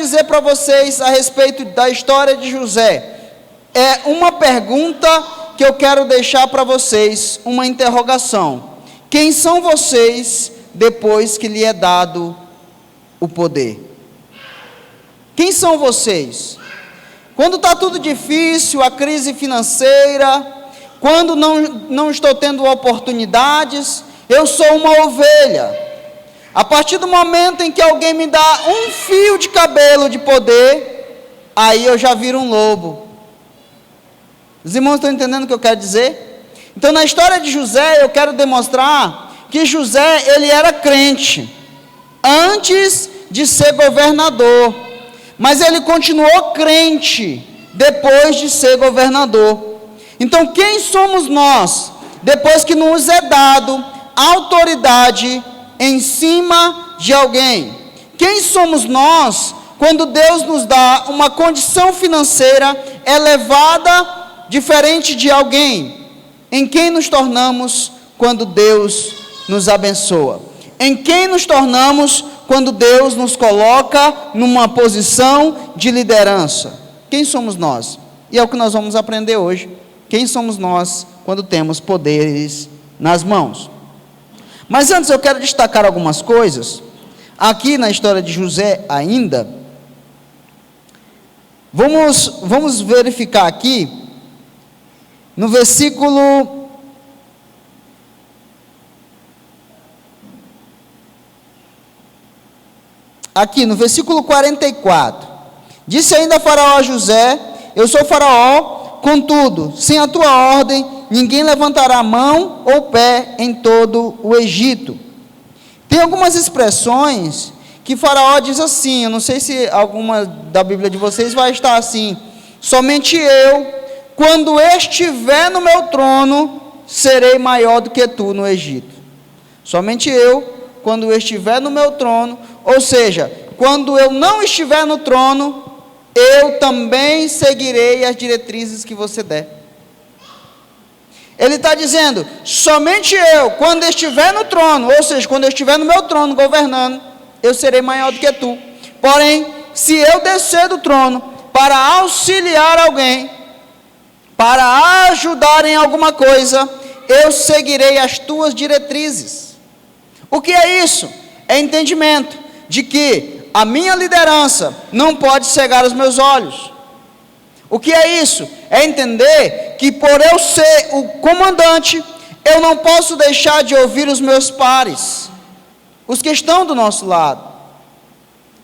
dizer para vocês a respeito da história de José é uma pergunta que eu quero deixar para vocês, uma interrogação. Quem são vocês depois que lhe é dado o poder? Quem são vocês? Quando está tudo difícil, a crise financeira, quando não estou tendo oportunidades, eu sou uma ovelha. A partir do momento em que alguém me dá um fio de cabelo de poder, aí eu já viro um lobo. Os irmãos estão entendendo o que eu quero dizer? Então, na história de José, eu quero demonstrar que José, ele era crente, antes de ser governador, mas ele continuou crente, depois de ser governador. Então, quem somos nós, depois que nos é dado autoridade em cima de alguém? Quem somos nós, quando Deus nos dá uma condição financeira elevada, diferente de alguém? Em quem nos tornamos quando Deus nos abençoa? Em quem nos tornamos quando Deus nos coloca numa posição de liderança? Quem somos nós? E é o que nós vamos aprender hoje. Quem somos nós quando temos poderes nas mãos? Mas antes eu quero destacar algumas coisas. Aqui na história de José ainda, vamos verificar aqui, no versículo aqui no versículo 44, disse ainda Faraó a José: eu sou Faraó, contudo, sem a tua ordem, ninguém levantará mão ou pé em todo o Egito. Tem algumas expressões que Faraó diz assim, eu não sei se alguma da Bíblia de vocês vai estar assim: somente eu, quando estiver no meu trono, serei maior do que tu no Egito. Somente eu, quando estiver no meu trono, ou seja, quando eu não estiver no trono, eu também seguirei as diretrizes que você der. Ele está dizendo, somente eu, quando estiver no trono, ou seja, quando eu estiver no meu trono governando, eu serei maior do que tu. Porém, se eu descer do trono para auxiliar alguém, para ajudar em alguma coisa, eu seguirei as tuas diretrizes. O que é isso? É entendimento de que a minha liderança não pode cegar os meus olhos. O que é isso? É entender que por eu ser o comandante, eu não posso deixar de ouvir os meus pares, os que estão do nosso lado.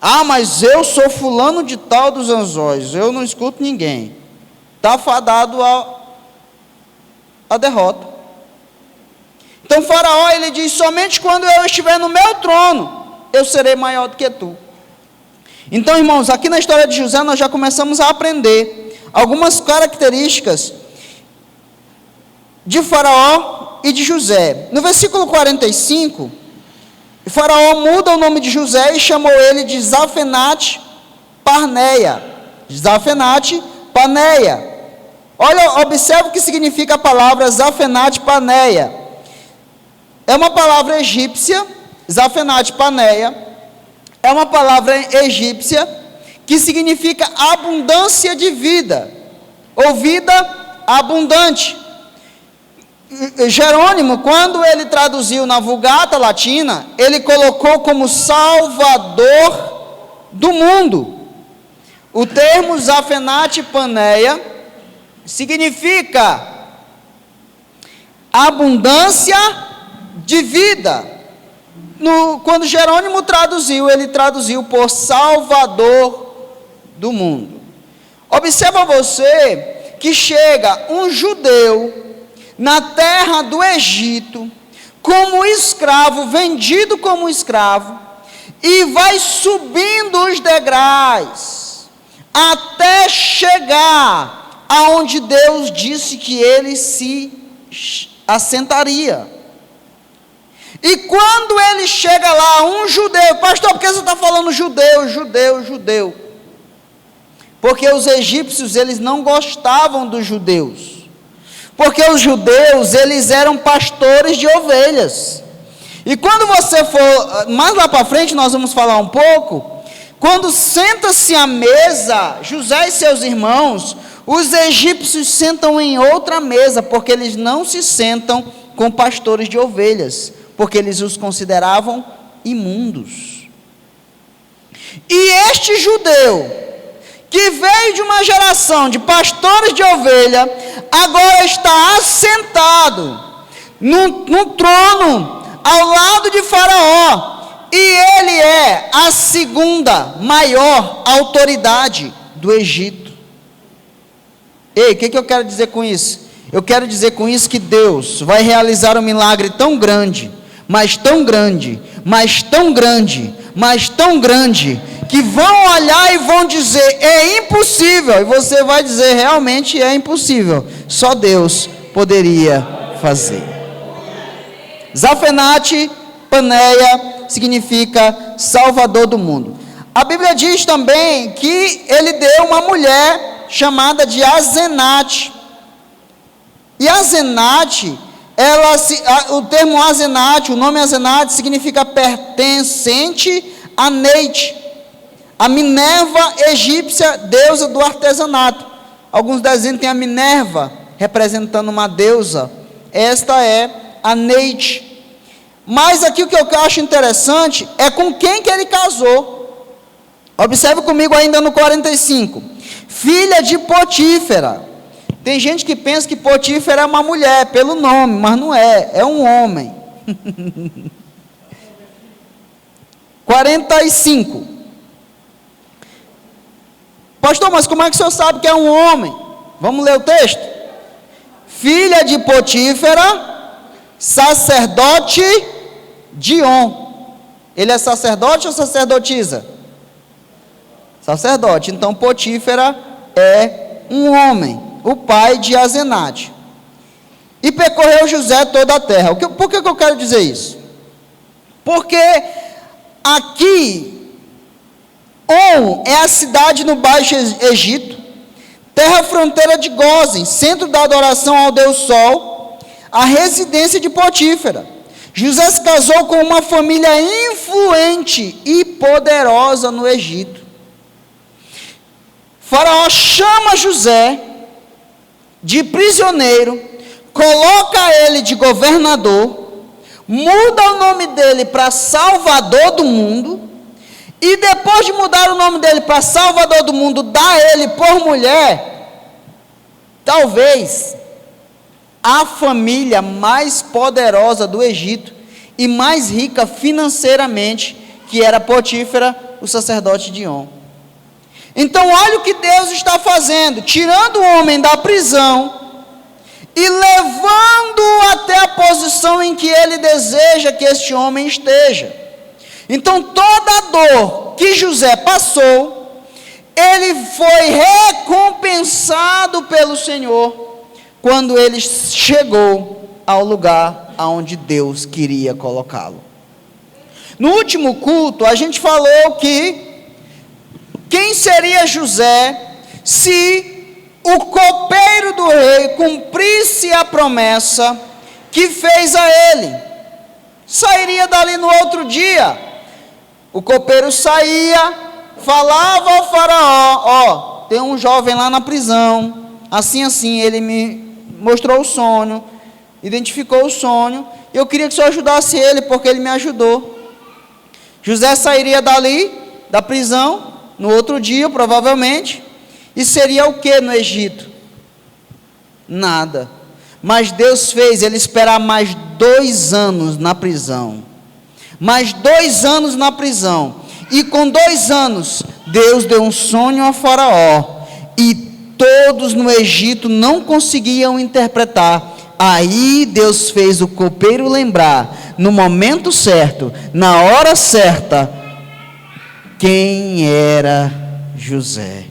Ah, mas eu sou fulano de tal dos anzóis, eu não escuto ninguém. Está fadado a derrota. Então Faraó, ele diz, somente quando eu estiver no meu trono, eu serei maior do que tu. Então, irmãos, aqui na história de José, nós já começamos a aprender algumas características de Faraó e de José. No versículo 45, Faraó muda o nome de José e chamou ele de Zafenate Parneia. Zafenate Paneia. Olha, observe o que significa a palavra Zafenate Paneia. É uma palavra egípcia, Zafenate Paneia, é uma palavra egípcia que significa abundância de vida, ou vida abundante. Jerônimo, quando ele traduziu na Vulgata Latina, ele colocou como Salvador do mundo. O termo Zafenate Paneia significa abundância de vida. Quando Jerônimo traduziu, ele traduziu por Salvador do mundo. Observa você que chega um judeu na terra do Egito, como escravo, vendido como escravo, e vai subindo os degraus, até chegar aonde Deus disse que ele se assentaria. E quando ele chega lá, um judeu, pastor, por que você está falando judeu? Porque os egípcios, eles não gostavam dos judeus. Porque os judeus, eles eram pastores de ovelhas. E quando você for, mais lá para frente nós vamos falar um pouco, Quando senta-se à mesa, José e seus irmãos, os egípcios sentam em outra mesa, porque eles não se sentam com pastores de ovelhas, porque eles os consideravam imundos. E este judeu, que veio de uma geração de pastores de ovelha, agora está assentado no trono, ao lado de Faraó, e ele é a segunda maior autoridade do Egito. Ei, o que eu quero dizer com isso? Eu quero dizer com isso que Deus vai realizar um milagre tão grande, mas tão grande, mas tão grande, mas tão grande, que vão olhar e vão dizer, é impossível, e você vai dizer, realmente é impossível, só Deus poderia fazer. Zafenate Paneia significa Salvador do mundo. A Bíblia diz também que ele deu uma mulher chamada de Azenate. E Azenate, o termo Azenate, o nome Azenate significa pertencente a Neite, a Minerva egípcia, deusa do artesanato. Alguns desenhos têm a Minerva representando uma deusa. Esta é a Neite. Mas aqui o que eu acho interessante é com quem que ele casou. Observe comigo ainda no 45. Filha de Potífera. Tem gente que pensa que Potífera é uma mulher, pelo nome, mas não é, é um homem. 45. Pastor, mas como é que o senhor sabe que é um homem? Vamos ler o texto? Filha de Potífera, sacerdote de On. Ele é sacerdote ou sacerdotisa? Sacerdote. Então Potífera é um homem, o pai de Azenate. E percorreu José toda a terra. Por que eu quero dizer isso? Porque aqui On é a cidade no Baixo Egito, terra fronteira de Gósen, centro da adoração ao Deus Sol, a residência de Potífera. José se casou com uma família influente e poderosa no Egito. Faraó chama José de prisioneiro, coloca ele de governador, muda o nome dele para Salvador do mundo, e depois de mudar o nome dele para Salvador do mundo, dá ele por mulher, talvez a família mais poderosa do Egito e mais rica financeiramente, que era Potífera, o sacerdote de On. Então olha o que Deus está fazendo, tirando o homem da prisão e levando-o até a posição em que ele deseja que este homem esteja. Então toda a dor que José passou, ele foi recompensado pelo Senhor quando ele chegou ao lugar aonde Deus queria colocá-lo. No último culto, a gente falou que quem seria José se o copeiro do rei cumprisse a promessa que fez a ele. Sairia dali no outro dia. O copeiro saía, falava ao faraó, ó, tem um jovem lá na prisão, assim, ele me mostrou o sonho, identificou o sonho, e eu queria que o senhor ajudasse ele, porque ele me ajudou. José sairia dali, da prisão, no outro dia, provavelmente, e seria o que no Egito? Nada. Mas Deus fez ele esperar mais 2 anos na prisão. Mais 2 anos na prisão. E com 2 anos, Deus deu um sonho a Faraó. E todos no Egito não conseguiam interpretar. Aí Deus fez o copeiro lembrar, no momento certo, na hora certa, quem era José.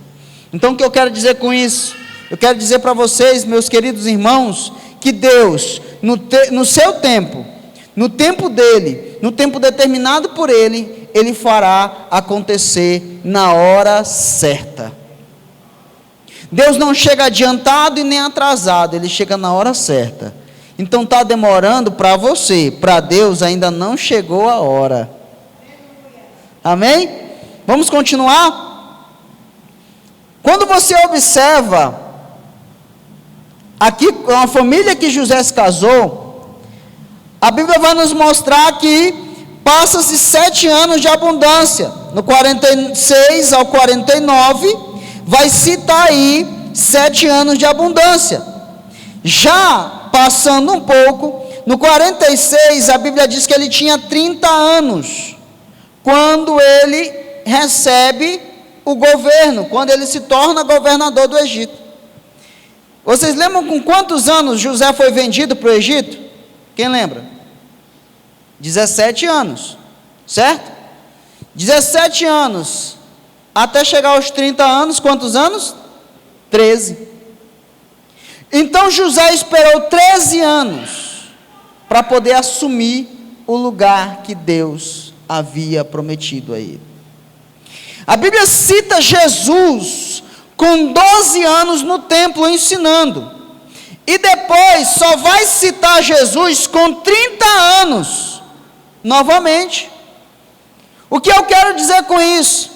Então o que eu quero dizer com isso? Eu quero dizer para vocês, meus queridos irmãos, que Deus, no seu tempo, no tempo dele, no tempo determinado por ele, ele fará acontecer na hora certa. Deus não chega adiantado e nem atrasado, ele chega na hora certa. Então está demorando para você, para Deus ainda não chegou a hora. Amém? Vamos continuar? Quando você observa aqui a família que José se casou, a Bíblia vai nos mostrar que passa-se 7 anos de abundância. No 46 ao 49, vai citar aí 7 anos de abundância. Já passando um pouco, no 46, a Bíblia diz que ele tinha 30 anos, quando ele recebe o governo, quando ele se torna governador do Egito. Vocês lembram com quantos anos José foi vendido para o Egito? Quem lembra? 17 anos, certo? 17 anos, até chegar aos 30 anos, quantos anos? 13. Então José esperou 13 anos, para poder assumir o lugar que Deus havia prometido a ele. A Bíblia cita Jesus com 12 anos no templo ensinando, e depois só vai citar Jesus com 30 anos, novamente. O que eu quero dizer com isso?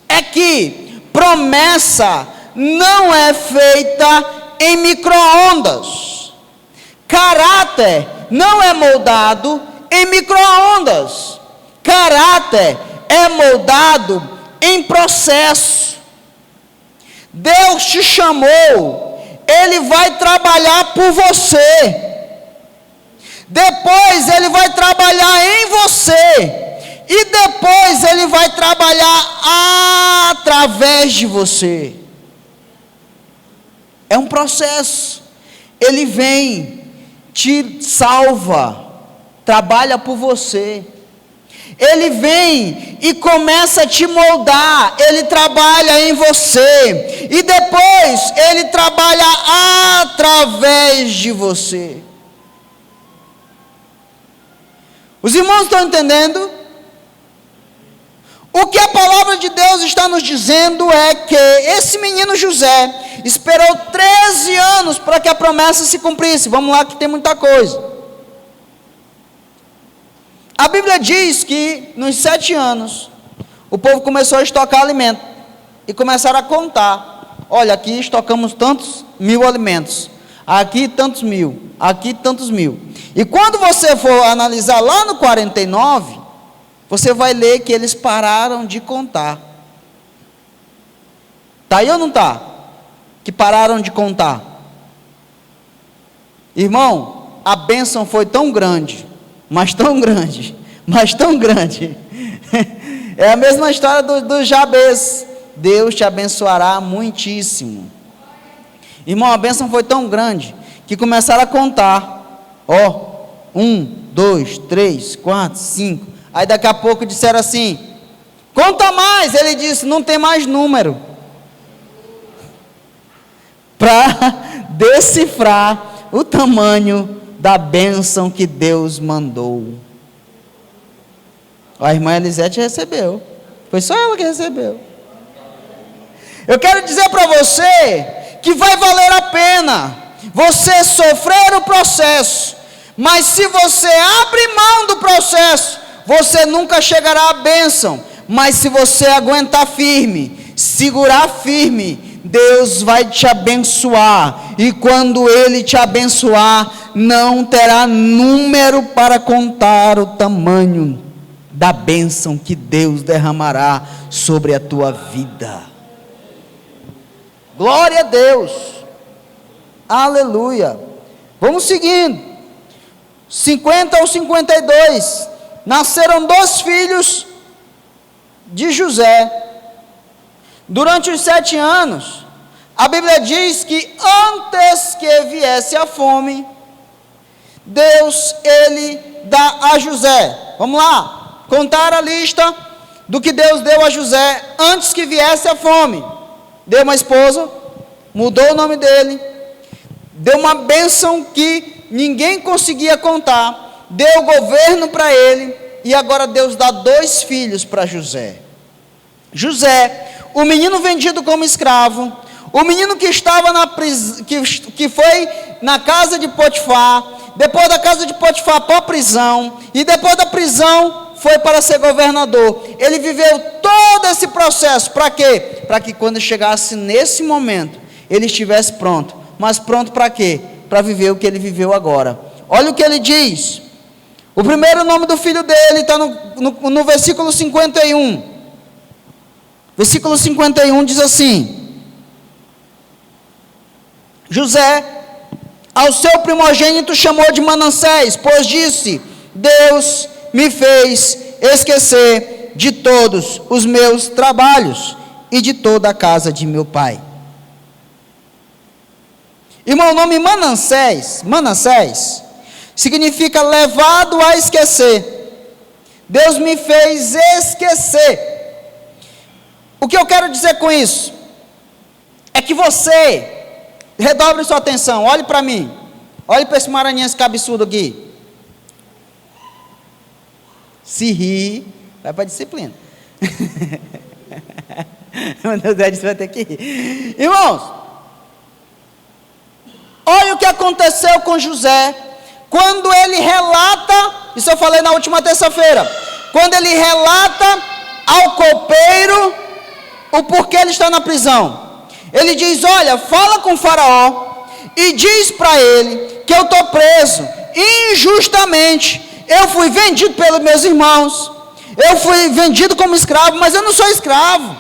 É que promessa não é feita em micro-ondas. Caráter não é moldado em micro-ondas. Caráter é moldado em processo. Deus te chamou, Ele vai trabalhar por você. Depois Ele vai trabalhar em você. E depois Ele vai trabalhar através de você. É um processo. Ele vem, te salva, trabalha por você. Ele vem e começa a te moldar, Ele trabalha em você, e depois Ele trabalha através de você. Os irmãos estão entendendo? O que a palavra de Deus está nos dizendo é que esse menino José esperou 13 anos para que a promessa se cumprisse. Vamos lá que tem muita coisa. A Bíblia diz que nos 7 anos, o povo começou a estocar alimento, e começaram a contar, olha, aqui estocamos tantos mil alimentos, aqui tantos mil, aqui tantos mil. E quando você for analisar lá no 49, você vai ler que eles pararam de contar. Está aí ou não está? Que pararam de contar. Irmão, a bênção foi tão grande, mas tão grande, mas tão grande. É a mesma história do Jabez. Deus te abençoará muitíssimo. Irmão, a bênção foi tão grande que começaram a contar. Ó, 1, 2, 3, 4, 5. Aí daqui a pouco disseram assim: conta mais. Ele disse: não tem mais número. Para decifrar o tamanho da bênção que Deus mandou. A irmã Elisete recebeu. Foi só ela que recebeu. Eu quero dizer para você que vai valer a pena você sofrer o processo, mas se você abre mão do processo, você nunca chegará à bênção. Mas se você aguentar firme, segurar firme, Deus vai te abençoar. E quando Ele te abençoar, não terá número para contar o tamanho da bênção que Deus derramará sobre a tua vida. Glória a Deus. Aleluia. Vamos seguindo. 50 ao 52. Nasceram 2 filhos de José. Durante os 7 anos, a Bíblia diz que antes que viesse a fome, Deus, Ele dá a José. Vamos lá, contar a lista do que Deus deu a José antes que viesse a fome. Deu uma esposa, mudou o nome dele, deu uma bênção que ninguém conseguia contar, deu governo para ele, e agora Deus dá 2 filhos para José. José, o menino vendido como escravo, o menino que estava na prisão, que foi na casa de Potifar, depois da casa de Potifar para a prisão, e depois da prisão foi para ser governador. Ele viveu todo esse processo, para quê? Para que quando chegasse nesse momento, ele estivesse pronto. Mas pronto para quê? Para viver o que ele viveu agora. Olha o que ele diz. O primeiro nome do filho dele está no versículo 51. Versículo 51 diz assim: José, ao seu primogênito chamou de Manassés, pois disse: Deus me fez esquecer de todos os meus trabalhos e de toda a casa de meu pai. Irmão, o nome Manassés significa levado a esquecer. Deus me fez esquecer. O que eu quero dizer com isso? É que você, redobre sua atenção, olhe para mim, olhe para esse maranhense cabeçudo aqui. Se rir, vai para a disciplina. Meu Deus, você vai ter que rir. Irmãos, olha o que aconteceu com José, quando ele relata, isso eu falei na última terça-feira, quando ele relata ao copeiro o porquê ele está na prisão. Ele diz: olha, fala com o faraó e diz para ele que eu estou preso injustamente. Eu fui vendido pelos meus irmãos, eu fui vendido como escravo, mas eu não sou escravo.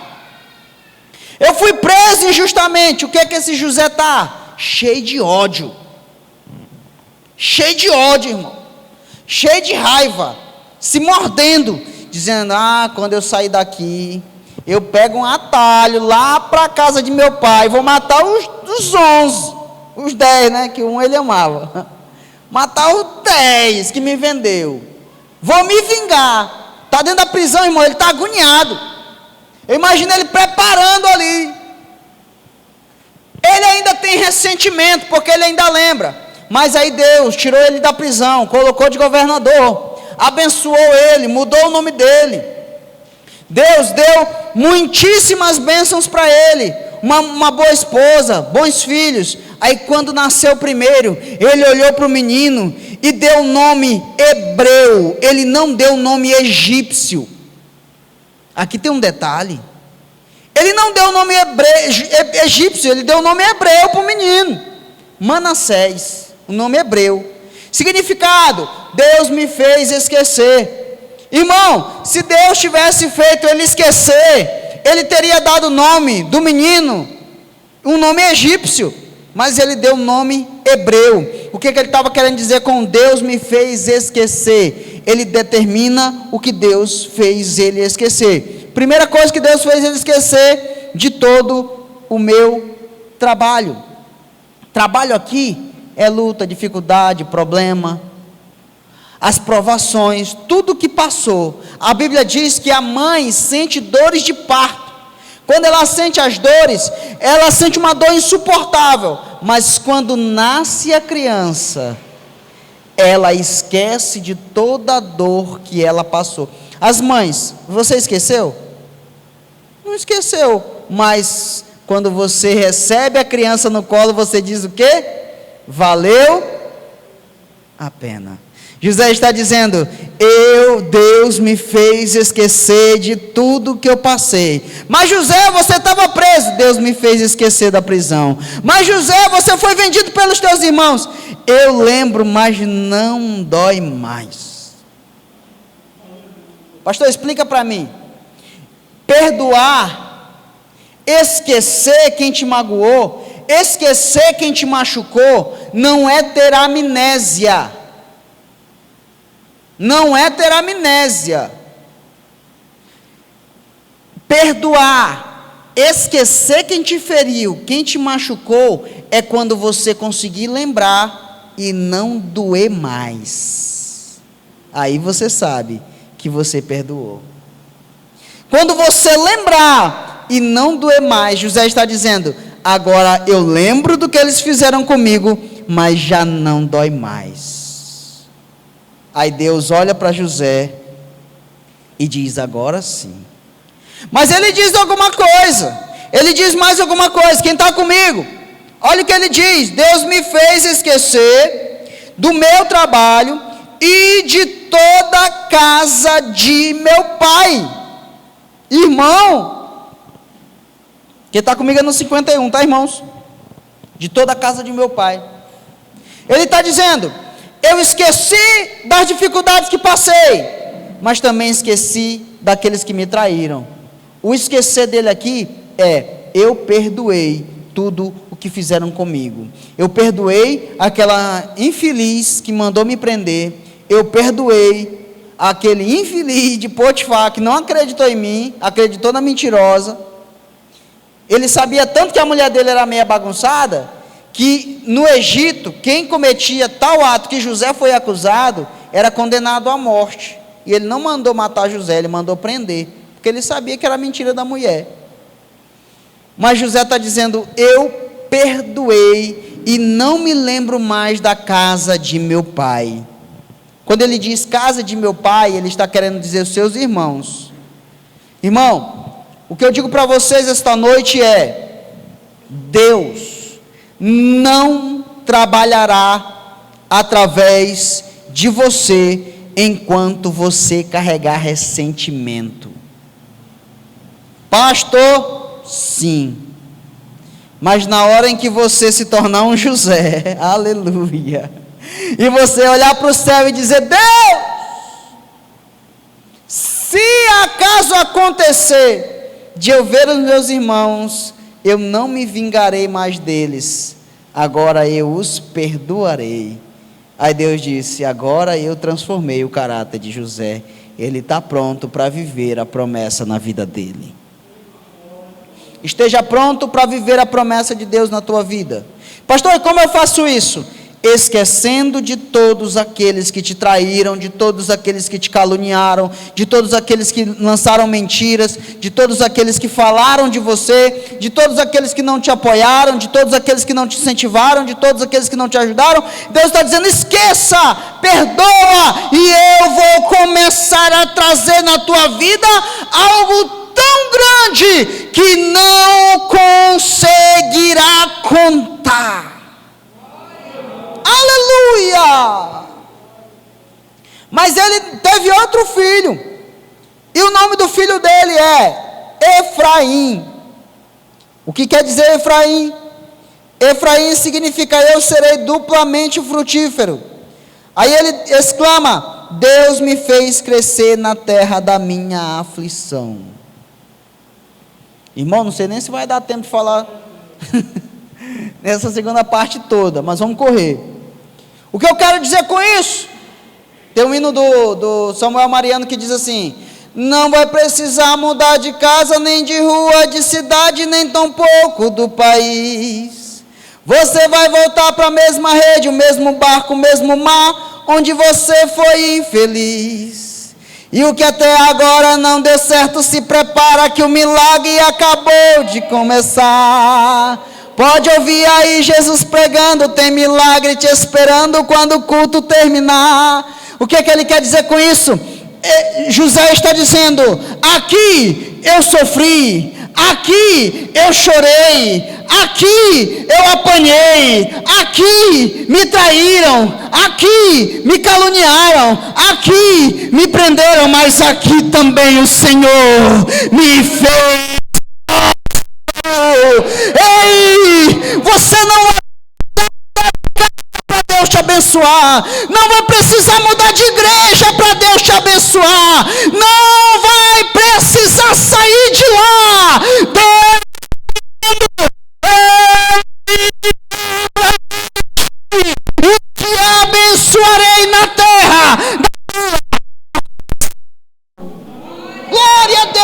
Eu fui preso injustamente. O que é que esse José está? Cheio de ódio. Cheio de ódio, irmão. Cheio de raiva. Se mordendo. Dizendo: quando eu sair daqui, eu pego um atalho lá para a casa de meu pai. Vou matar os 11. Os 10, né? Que um ele amava. Matar os 10 que me vendeu. Vou me vingar. Está dentro da prisão, irmão. Ele está agoniado. Eu imagino ele preparando ali. Ele ainda tem ressentimento, porque ele ainda lembra. Mas aí Deus tirou ele da prisão, colocou de governador, abençoou ele, mudou o nome dele. Deus deu muitíssimas bênçãos para ele, uma boa esposa, bons filhos. Aí quando nasceu o primeiro, ele olhou para o menino e deu o nome hebreu, ele não deu o nome egípcio. Aqui tem um detalhe, ele não deu o nome egípcio, ele deu o nome hebreu para o menino, Manassés, o nome hebreu. Significado: Deus me fez esquecer. Irmão, se Deus tivesse feito ele esquecer, ele teria dado o nome do menino, um nome egípcio, mas ele deu o nome hebreu. O que ele estava querendo dizer com Deus me fez esquecer? Ele determina o que Deus fez ele esquecer. Primeira coisa que Deus fez ele esquecer: de todo o meu trabalho. Trabalho aqui é luta, dificuldade, problema, as provações, tudo que passou. A Bíblia diz que a mãe sente dores de parto. Quando ela sente as dores, ela sente uma dor insuportável. Mas quando nasce a criança, ela esquece de toda a dor que ela passou. As mães, você esqueceu? Não esqueceu, mas quando você recebe a criança no colo, você diz o quê? Valeu a pena. José está dizendo: Deus me fez esquecer de tudo que eu passei. Mas José, você estava preso. Deus me fez esquecer da prisão. Mas José, você foi vendido pelos teus irmãos. Eu lembro, mas não dói mais. Pastor, explica para mim. Perdoar, esquecer quem te magoou, esquecer quem te machucou, não é ter amnésia. Não é ter amnésia. Perdoar, esquecer quem te feriu, quem te machucou, é quando você conseguir lembrar e não doer mais. Aí você sabe que você perdoou. Quando você lembrar e não doer mais, José está dizendo: agora eu lembro do que eles fizeram comigo, mas já não dói mais. Aí Deus olha para José e diz: agora sim. Mas ele diz alguma coisa, ele diz mais alguma coisa. Quem está comigo? Olha o que ele diz: Deus me fez esquecer do meu trabalho e de toda a casa de meu pai. Irmão, quem está comigo é no 51, tá, irmãos? De toda a casa de meu pai. Ele está dizendo: eu esqueci das dificuldades que passei, mas também esqueci daqueles que me traíram. O esquecer dele aqui é: eu perdoei tudo o que fizeram comigo. Eu perdoei aquela infeliz que mandou me prender. Eu perdoei aquele infeliz de Potifar que não acreditou em mim, acreditou na mentirosa. Ele sabia tanto que a mulher dele era meia bagunçada, que no Egito, quem cometia tal ato que José foi acusado, era condenado à morte. E ele não mandou matar José, ele mandou prender, porque ele sabia que era mentira da mulher. Mas José está dizendo: eu perdoei e não me lembro mais da casa de meu pai. Quando ele diz casa de meu pai, ele está querendo dizer os seus irmãos. Irmão, o que eu digo para vocês esta noite é: Deus não trabalhará através de você enquanto você carregar ressentimento. Pastor, sim. Mas na hora em que você se tornar um José, aleluia, e você olhar para o céu e dizer: Deus, se acaso acontecer de eu ver os meus irmãos, eu não me vingarei mais deles, agora eu os perdoarei. Aí Deus disse: agora eu transformei o caráter de José, ele está pronto para viver a promessa na vida dele. Esteja pronto para viver a promessa de Deus na tua vida. Pastor, como eu faço isso? Esquecendo de todos aqueles que te traíram, de todos aqueles que te caluniaram, de todos aqueles que lançaram mentiras, de todos aqueles que falaram de você, de todos aqueles que não te apoiaram, de todos aqueles que não te incentivaram, de todos aqueles que não te ajudaram. Deus está dizendo: esqueça, perdoa, e eu vou começar a trazer na tua vida algo tão grande que não conseguirá contar. Aleluia! Mas ele teve outro filho, e o nome do filho dele é Efraim. O que quer dizer Efraim? Efraim significa: eu serei duplamente frutífero. Aí ele exclama: Deus me fez crescer na terra da minha aflição. Irmão, não sei nem se vai dar tempo de falar nessa segunda parte toda, mas vamos correr. O que eu quero dizer com isso? Tem um hino do Samuel Mariano que diz assim: não vai precisar mudar de casa, nem de rua, de cidade, nem tampouco do país. Você vai voltar para a mesma rede, o mesmo barco, o mesmo mar, onde você foi infeliz. E o que até agora não deu certo, se prepara que o milagre acabou de começar. Pode ouvir aí Jesus pregando: tem milagre te esperando quando o culto terminar. O que é que ele quer dizer com isso? José está dizendo: aqui eu sofri, aqui eu chorei, aqui eu apanhei, aqui me traíram, aqui me caluniaram, aqui me prenderam, mas aqui também o Senhor me fez. Ei, você não vai para Deus te abençoar, não vai precisar mudar de igreja para Deus te abençoar, não vai precisar sair de lá. Deus te abençoarei na terra. Glória a Deus.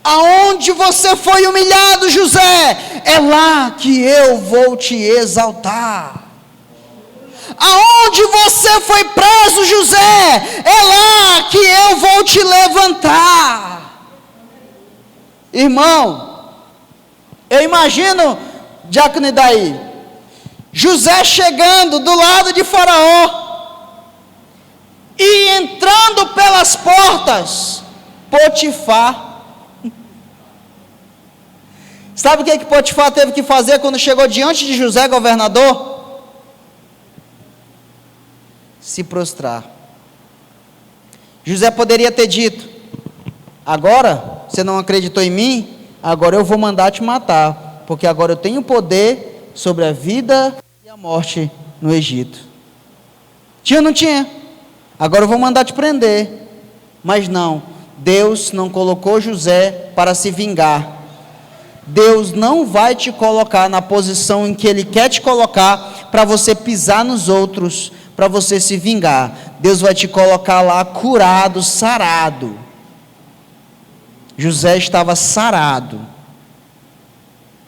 Aonde você foi humilhado, José, é lá que eu vou te exaltar. Aonde você foi preso, José, é lá que eu vou te levantar. Irmão, eu imagino, diácono Idaí, José chegando do lado de Faraó e entrando pelas portas, Potifar. Sabe o que Potifar teve que fazer quando chegou diante de José, governador? se prostrar. José poderia ter dito: agora você não acreditou em mim, agora eu vou mandar te matar, porque agora eu tenho poder sobre a vida e a morte no Egito. Tinha ou não tinha? Agora eu vou mandar te prender. Mas não, Deus não colocou José para se vingar. Deus não vai te colocar na posição em que Ele quer te colocar para você pisar nos outros, para você se vingar. Deus vai te colocar lá curado, sarado. José estava sarado.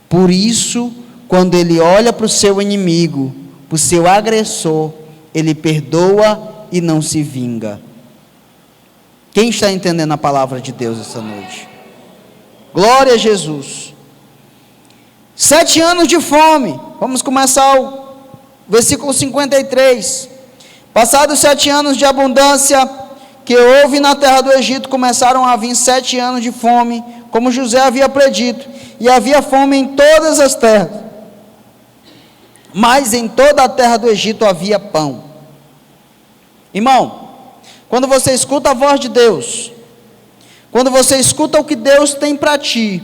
Por isso, quando ele olha para o seu inimigo, para o seu agressor, ele perdoa e não se vinga. Quem está entendendo a palavra de Deus essa noite? Glória a Jesus. 7 anos de fome. Vamos começar o versículo 53. Passados 7 anos de abundância que houve na terra do Egito, começaram a vir 7 anos de fome, como José havia predito, e havia fome em todas as terras. Mas em toda a terra do Egito havia pão. Irmão, quando você escuta a voz de Deus, quando você escuta o que Deus tem para ti,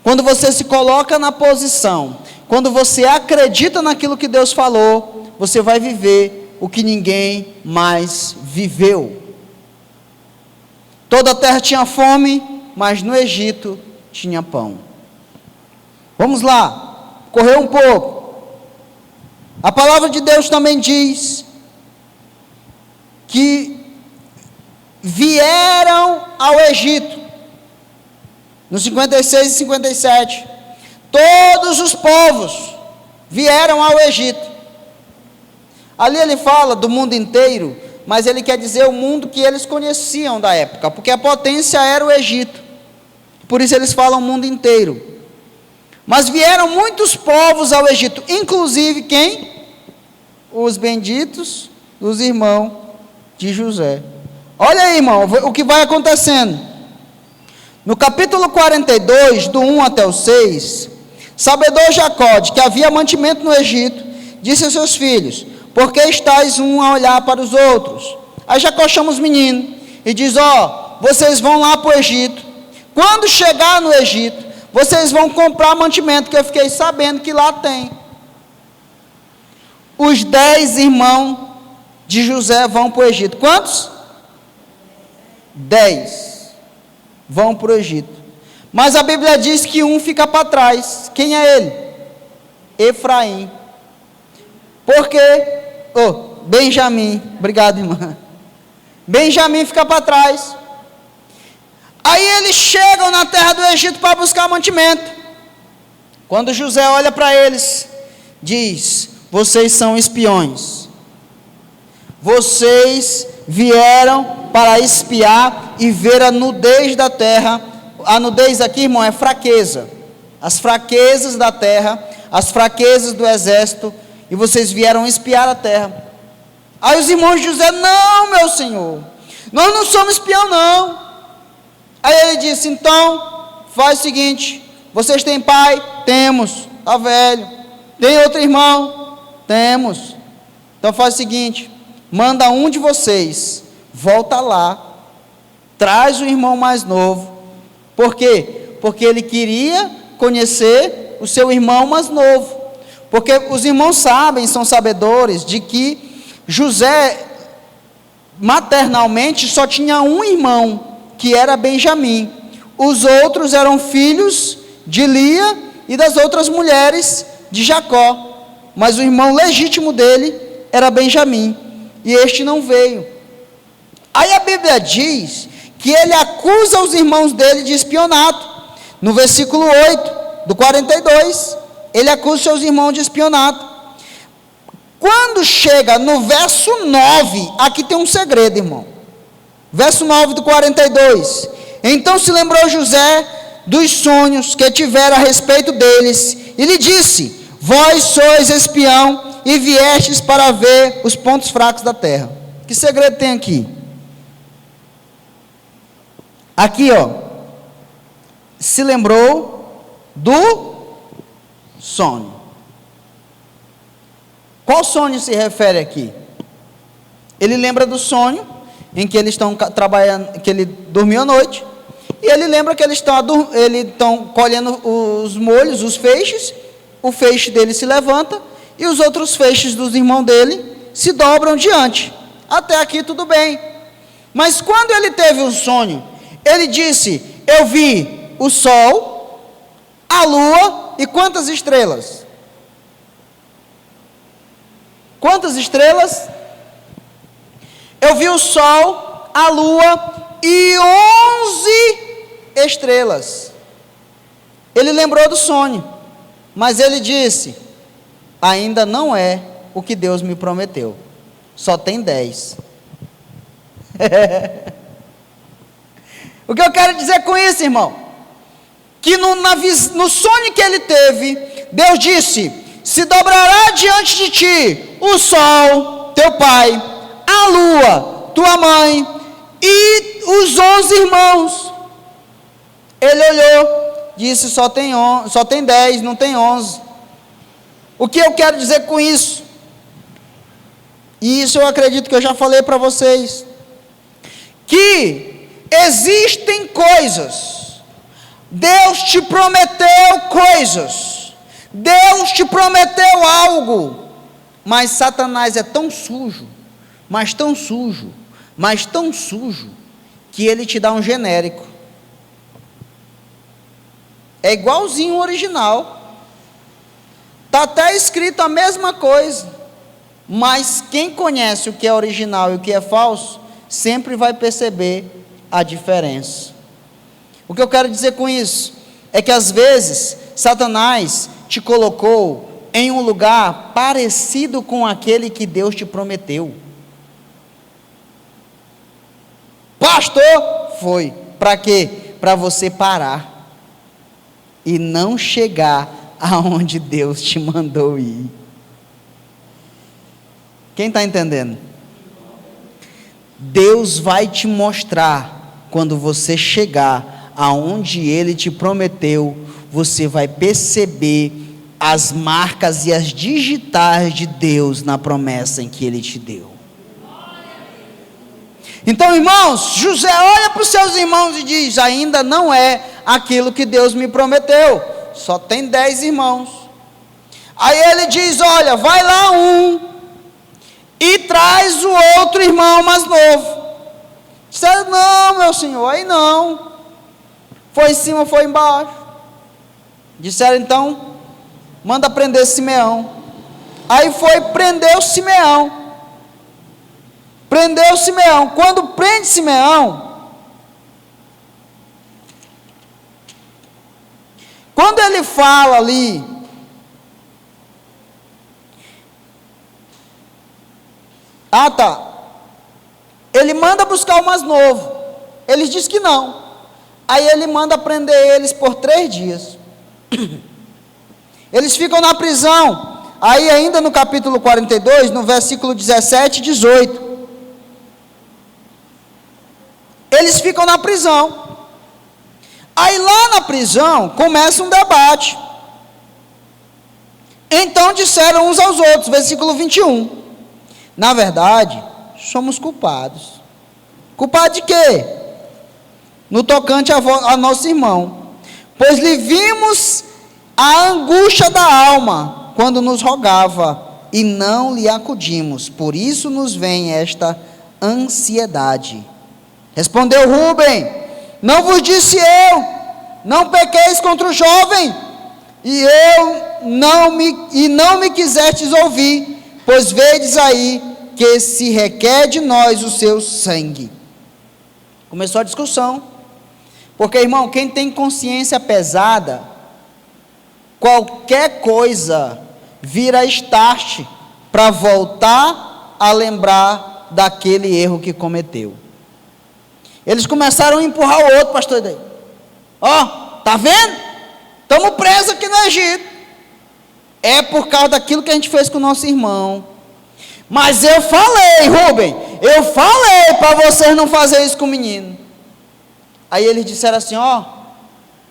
quando você se coloca na posição, quando você acredita naquilo que Deus falou, você vai viver o que ninguém mais viveu. Toda a terra tinha fome, mas no Egito tinha pão. Vamos lá, correr um pouco. A palavra de Deus também diz que vieram ao Egito, no 56 e 57, todos os povos vieram ao Egito. Ali ele fala do mundo inteiro, mas ele quer dizer o mundo que eles conheciam da época, porque a potência era o Egito, por isso eles falam o mundo inteiro. Mas vieram muitos povos ao Egito, inclusive quem? Os benditos dos irmãos de José. Olha aí, irmão, o que vai acontecendo. No capítulo 42, do 1 até o 6, sabedor Jacó, de que havia mantimento no Egito, disse aos seus filhos: por que estáis um a olhar para os outros? Aí Jacó chama os meninos e diz: vocês vão lá para o Egito. Quando chegar no Egito, vocês vão comprar mantimento, que eu fiquei sabendo que lá tem. Os 10 irmãos de José vão para o Egito. Quantos? 10 vão para o Egito. Mas a Bíblia diz que um fica para trás. Quem é ele? Efraim. Por quê? Benjamim. Obrigado, irmã. Benjamim fica para trás. Aí eles chegam na terra do Egito para buscar mantimento. Quando José olha para eles, diz: vocês são espiões. Vocês vieram para espiar e ver a nudez da terra. A nudez aqui, irmão, é fraqueza. As fraquezas da terra, as fraquezas do exército. E vocês vieram espiar a terra. Aí os irmãos de José: não, meu senhor, nós não somos espião, não. Aí ele disse: então, faz o seguinte: vocês têm pai? Temos, está velho. Tem outro irmão? Temos. Então faz o seguinte: manda um de vocês, volta lá, traz o irmão mais novo. Por quê? Porque ele queria conhecer o seu irmão mais novo. Porque os irmãos sabem, são sabedores, de que José, maternalmente, só tinha um irmão, que era Benjamim. Os outros eram filhos de Lia e das outras mulheres de Jacó. Mas o irmão legítimo dele era Benjamim. E este não veio. Aí a Bíblia diz que ele acusa os irmãos dele de espionato. No versículo 8 do 42, ele acusa seus irmãos de espionato. Quando chega no verso 9, aqui tem um segredo, irmão. Verso 9 do 42. Então se lembrou José dos sonhos que tivera a respeito deles, e lhe disse: vós sois espião, e viestes para ver os pontos fracos da terra. Que segredo tem aqui? Aqui, se lembrou do sonho. Qual sonho se refere aqui? Ele lembra do sonho em que eles estão trabalhando, que ele dormiu à noite, e ele lembra que eles estão colhendo os molhos, os feixes, o feixe dele se levanta, e os outros feixes dos irmãos dele se dobram diante. Até aqui tudo bem. Mas quando ele teve o sonho, ele disse: eu vi o sol, a lua e quantas estrelas? Quantas estrelas? Eu vi o sol, a lua e 11 estrelas. Ele lembrou do sonho, mas ele disse: ainda não é o que Deus me prometeu, só tem 10. O que eu quero dizer com isso, irmão? Que no sonho que ele teve, Deus disse: se dobrará diante de ti o sol, teu pai, a lua, tua mãe, e os 11 irmãos. Ele olhou, disse: só tem 10, não tem 11. O que eu quero dizer com isso? E isso eu acredito que eu já falei para vocês, que existem coisas, Deus te prometeu coisas, Deus te prometeu algo, mas Satanás é tão sujo, mas tão sujo, mas tão sujo, que ele te dá um genérico. É igualzinho o original, está até escrito a mesma coisa, mas quem conhece o que é original e o que é falso, sempre vai perceber a diferença. O que eu quero dizer com isso, é que às vezes, Satanás te colocou em um lugar parecido com aquele que Deus te prometeu. Pastor, foi, para quê? Para você parar, e não chegar aonde Deus te mandou ir. Quem está entendendo? Deus vai te mostrar, quando você chegar aonde Ele te prometeu, você vai perceber as marcas e as digitais de Deus na promessa em que Ele te deu. Então, irmãos, José olha para os seus irmãos e diz: ainda não é aquilo que Deus me prometeu, só tem 10 irmãos. Aí ele diz: olha, vai lá e traz o outro irmão mais novo. Disseram: não, meu senhor, aí não. Foi em cima, foi embaixo. Disseram: então, manda prender Simeão. Aí foi, prendeu Simeão. Prendeu Simeão. Quando prende Simeão, quando ele fala ali, ele manda buscar o mais novo. Eles dizem que não. Aí ele manda prender eles por 3 dias. Eles ficam na prisão. Aí ainda no capítulo 42, no versículo 17 e 18. Eles ficam na prisão. Aí lá na prisão começa um debate. Então disseram uns aos outros, versículo 21. Na verdade, somos culpados. Culpado de quê? No tocante a nosso irmão. Pois lhe vimos a angústia da alma, quando nos rogava, e não lhe acudimos. Por isso nos vem esta ansiedade. Respondeu Rúben: não vos disse eu, não pequeis contra o jovem, e não me quisestes ouvir, pois vedes aí que se requer de nós o seu sangue. Começou a discussão, porque, irmão, quem tem consciência pesada, qualquer coisa vira start para voltar a lembrar daquele erro que cometeu. Eles começaram a empurrar o outro, pastor daí. Ó, tá vendo? Estamos presos aqui no Egito. É por causa daquilo que a gente fez com o nosso irmão. Mas eu falei, Rubem, eu falei para vocês não fazerem isso com o menino. Aí eles disseram assim: ó,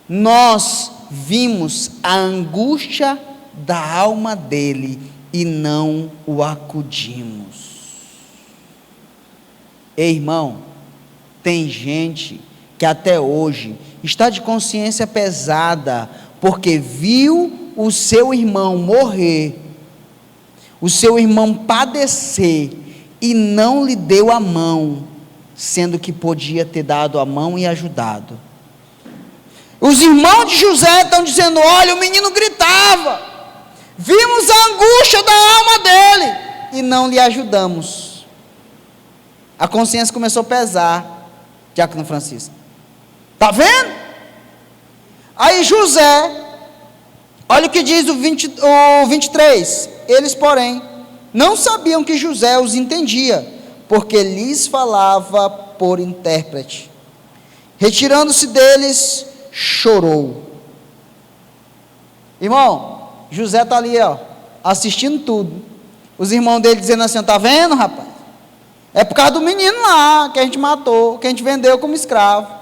nós vimos a angústia da alma dele e não o acudimos. Ei, irmão, tem gente que até hoje está de consciência pesada, porque viu o seu irmão morrer, o seu irmão padecer, e não lhe deu a mão, sendo que podia ter dado a mão e ajudado. Os irmãos de José estão dizendo: olha, o menino gritava, vimos a angústia da alma dele, e não lhe ajudamos. A consciência começou a pesar, Diácono Francisco. Está vendo? Aí José, olha o que diz o 23. Eles, porém, não sabiam que José os entendia, porque lhes falava por intérprete. Retirando-se deles, chorou. Irmão, José está ali, ó, assistindo tudo. Os irmãos dele dizendo assim: está vendo, rapaz? É por causa do menino lá, que a gente matou, que a gente vendeu como escravo.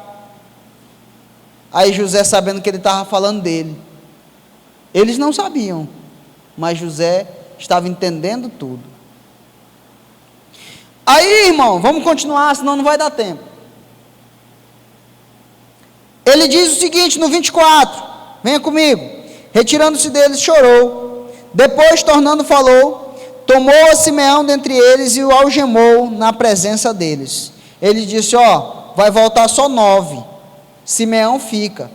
Aí José, sabendo que ele estava falando dele, eles não sabiam, mas José estava entendendo tudo. Aí, irmão, vamos continuar, senão não vai dar tempo. Ele diz o seguinte no 24, venha comigo. Retirando-se deles, chorou. Depois, tornando, falou. Tomou a Simeão dentre eles e o algemou na presença deles. Ele disse: ó, vai voltar só 9. Simeão fica.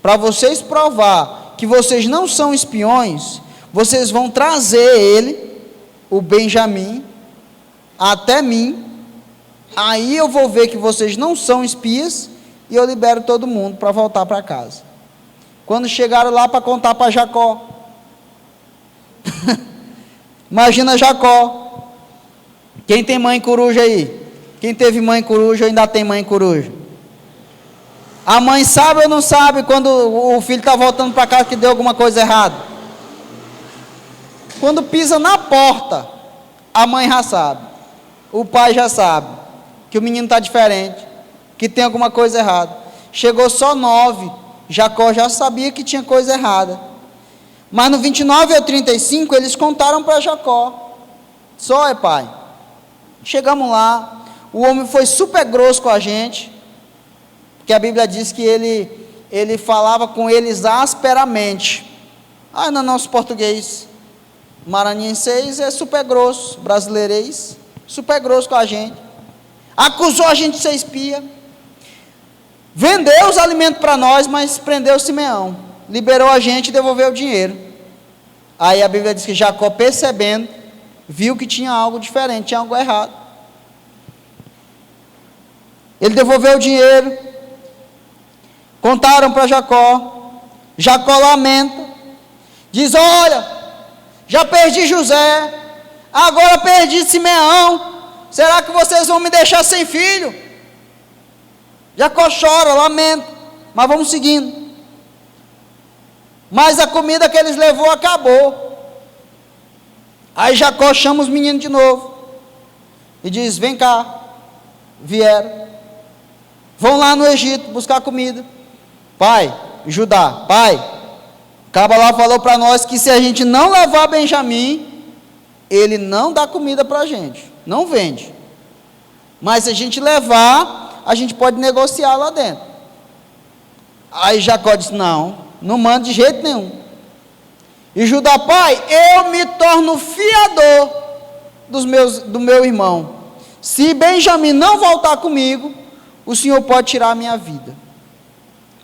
Para vocês provar que vocês não são espiões, vocês vão trazer ele, o Benjamim, até mim. Aí eu vou ver que vocês não são espias e eu libero todo mundo para voltar para casa. Quando chegaram lá para contar para Jacó, imagina Jacó. Quem tem mãe coruja aí? Quem teve mãe coruja ou ainda tem mãe coruja? A mãe sabe ou não sabe quando o filho está voltando para casa que deu alguma coisa errada? Quando pisa na porta, a mãe já sabe, o pai já sabe que o menino está diferente, que tem alguma coisa errada. Chegou só 9, Jacó já sabia que tinha coisa errada. Mas no 29 ao 35, eles contaram para Jacó: só, pai, chegamos lá, o homem foi super grosso com a gente, porque a Bíblia diz que ele falava com eles asperamente. No nosso português maranhense é super grosso, brasileirês, super grosso com a gente. Acusou a gente de ser espia, vendeu os alimentos para nós, mas prendeu Simeão, liberou a gente e devolveu o dinheiro. Aí a Bíblia diz que Jacó, percebendo, viu que tinha algo diferente, tinha algo errado. Ele devolveu o dinheiro, contaram para Jacó. Jacó lamenta, diz: olha, já perdi José, agora perdi Simeão, será que vocês vão me deixar sem filho? Jacó chora, lamenta, mas vamos seguindo. Mas a comida que eles levou acabou. Aí Jacó chama os meninos de novo e diz: vem cá. Vieram, vão lá no Egito buscar comida. Pai, Judá, pai, o cabo lá falou para nós que se a gente não levar Benjamim, ele não dá comida para a gente, não vende. Mas se a gente levar, a gente pode negociar lá dentro. Aí Jacó disse: não manda de jeito nenhum. E Judá: pai, eu me torno fiador do meu irmão. Se Benjamim não voltar comigo, o Senhor pode tirar a minha vida.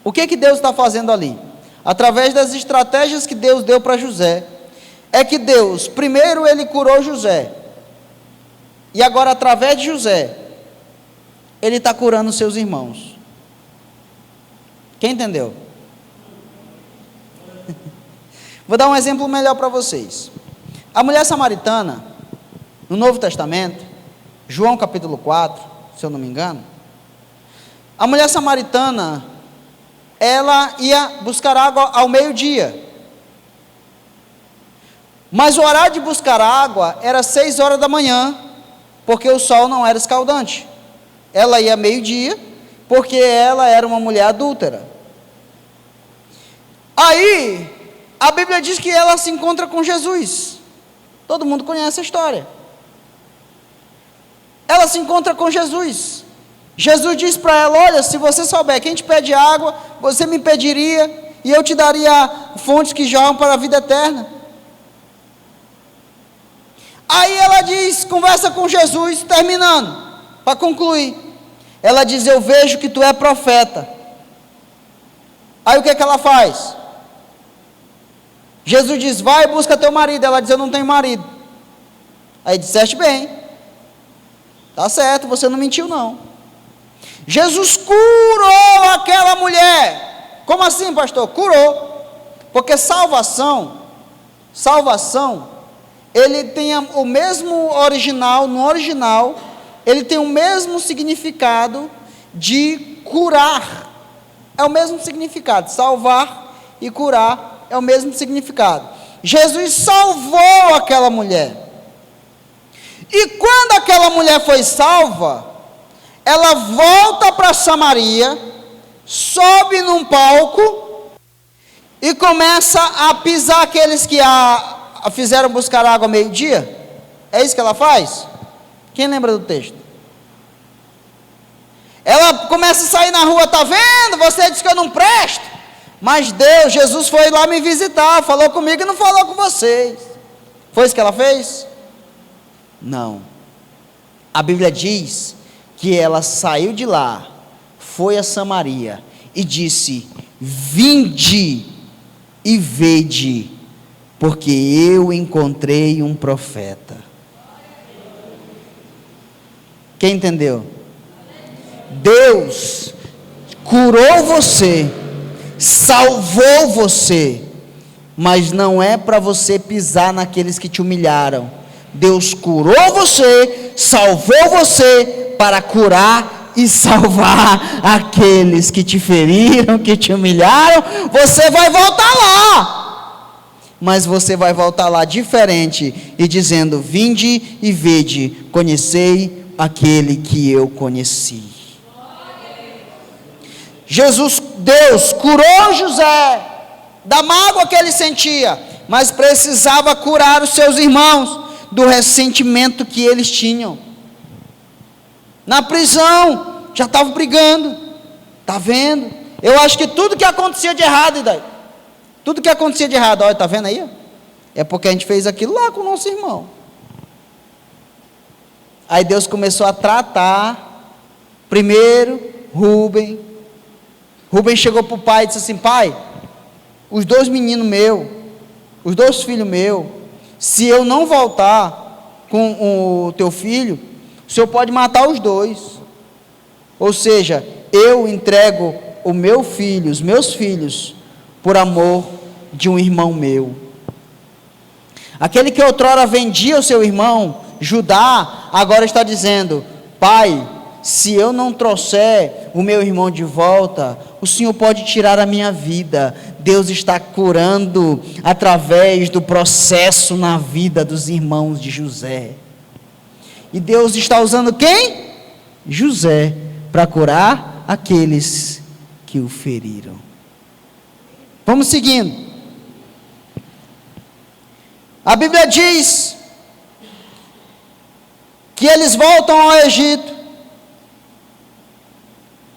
O que Deus está fazendo ali? Através das estratégias que Deus deu para José, é que Deus, primeiro ele curou José, e agora através de José, ele está curando os seus irmãos. Quem entendeu? Vou dar um exemplo melhor para vocês. A mulher samaritana, no Novo Testamento, João capítulo 4, se eu não me engano, a mulher samaritana, ela ia buscar água ao meio-dia, mas o horário de buscar água era 6 horas da manhã, porque o sol não era escaldante. Ela ia meio-dia, porque ela era uma mulher adúltera. Aí, a Bíblia diz que ela se encontra com Jesus. Todo mundo conhece a história. ela se encontra com Jesus. Jesus diz para ela: olha, se você souber quem te pede água, você me pediria, e eu te daria fontes que jorram para a vida eterna. Aí ela diz, conversa com Jesus, terminando, para concluir. Ela diz: eu vejo que tu é profeta. Aí o que ela faz? Jesus diz: vai e busca teu marido. Ela diz: eu não tenho marido. Aí disseste bem, tá certo, você não mentiu não. Jesus curou aquela mulher. Como assim, pastor? Curou. Porque salvação, ele tem o mesmo original, no original, ele tem o mesmo significado de curar. É o mesmo significado, salvar e curar é o mesmo significado. Jesus salvou aquela mulher. E quando aquela mulher foi salva, ela volta para Samaria, sobe num palco e começa a pisar aqueles que a fizeram buscar água ao meio-dia. É isso que ela faz? Quem lembra do texto? Ela começa a sair na rua: tá vendo? Você disse que eu não presto, mas Deus, Jesus foi lá me visitar, falou comigo e não falou com vocês. Foi isso que ela fez? Não. A Bíblia diz que ela saiu de lá, foi a Samaria e disse: vinde e vede, porque eu encontrei um profeta. Quem entendeu? Deus curou você, salvou você, mas não é para você pisar naqueles que te humilharam. Deus curou você, salvou você para curar e salvar aqueles que te feriram, que te humilharam. Você vai voltar lá, mas você vai voltar lá diferente e dizendo: vinde e vede, conhecei aquele que eu conheci. Deus curou José da mágoa que ele sentia, mas precisava curar os seus irmãos do ressentimento que eles tinham. Na prisão, já estavam brigando. Está vendo? Eu acho que tudo que acontecia de errado, tudo que acontecia de errado, olha, está vendo aí? É porque a gente fez aquilo lá com o nosso irmão. Aí Deus começou a tratar, primeiro, Rubem chegou para o pai e disse assim: pai, os 2 meninos meus, os 2 filhos meus, se eu não voltar com o teu filho, o senhor pode matar os 2. Ou seja, eu entrego o meu filho, os meus filhos, por amor de um irmão meu. Aquele que outrora vendia o seu irmão, Judá, agora está dizendo: pai, se eu não trouxer o meu irmão de volta, o Senhor pode tirar a minha vida. Deus está curando através do processo na vida dos irmãos de José. E Deus está usando quem? José, para curar aqueles que o feriram. Vamos seguindo. A Bíblia diz que eles voltam ao Egito,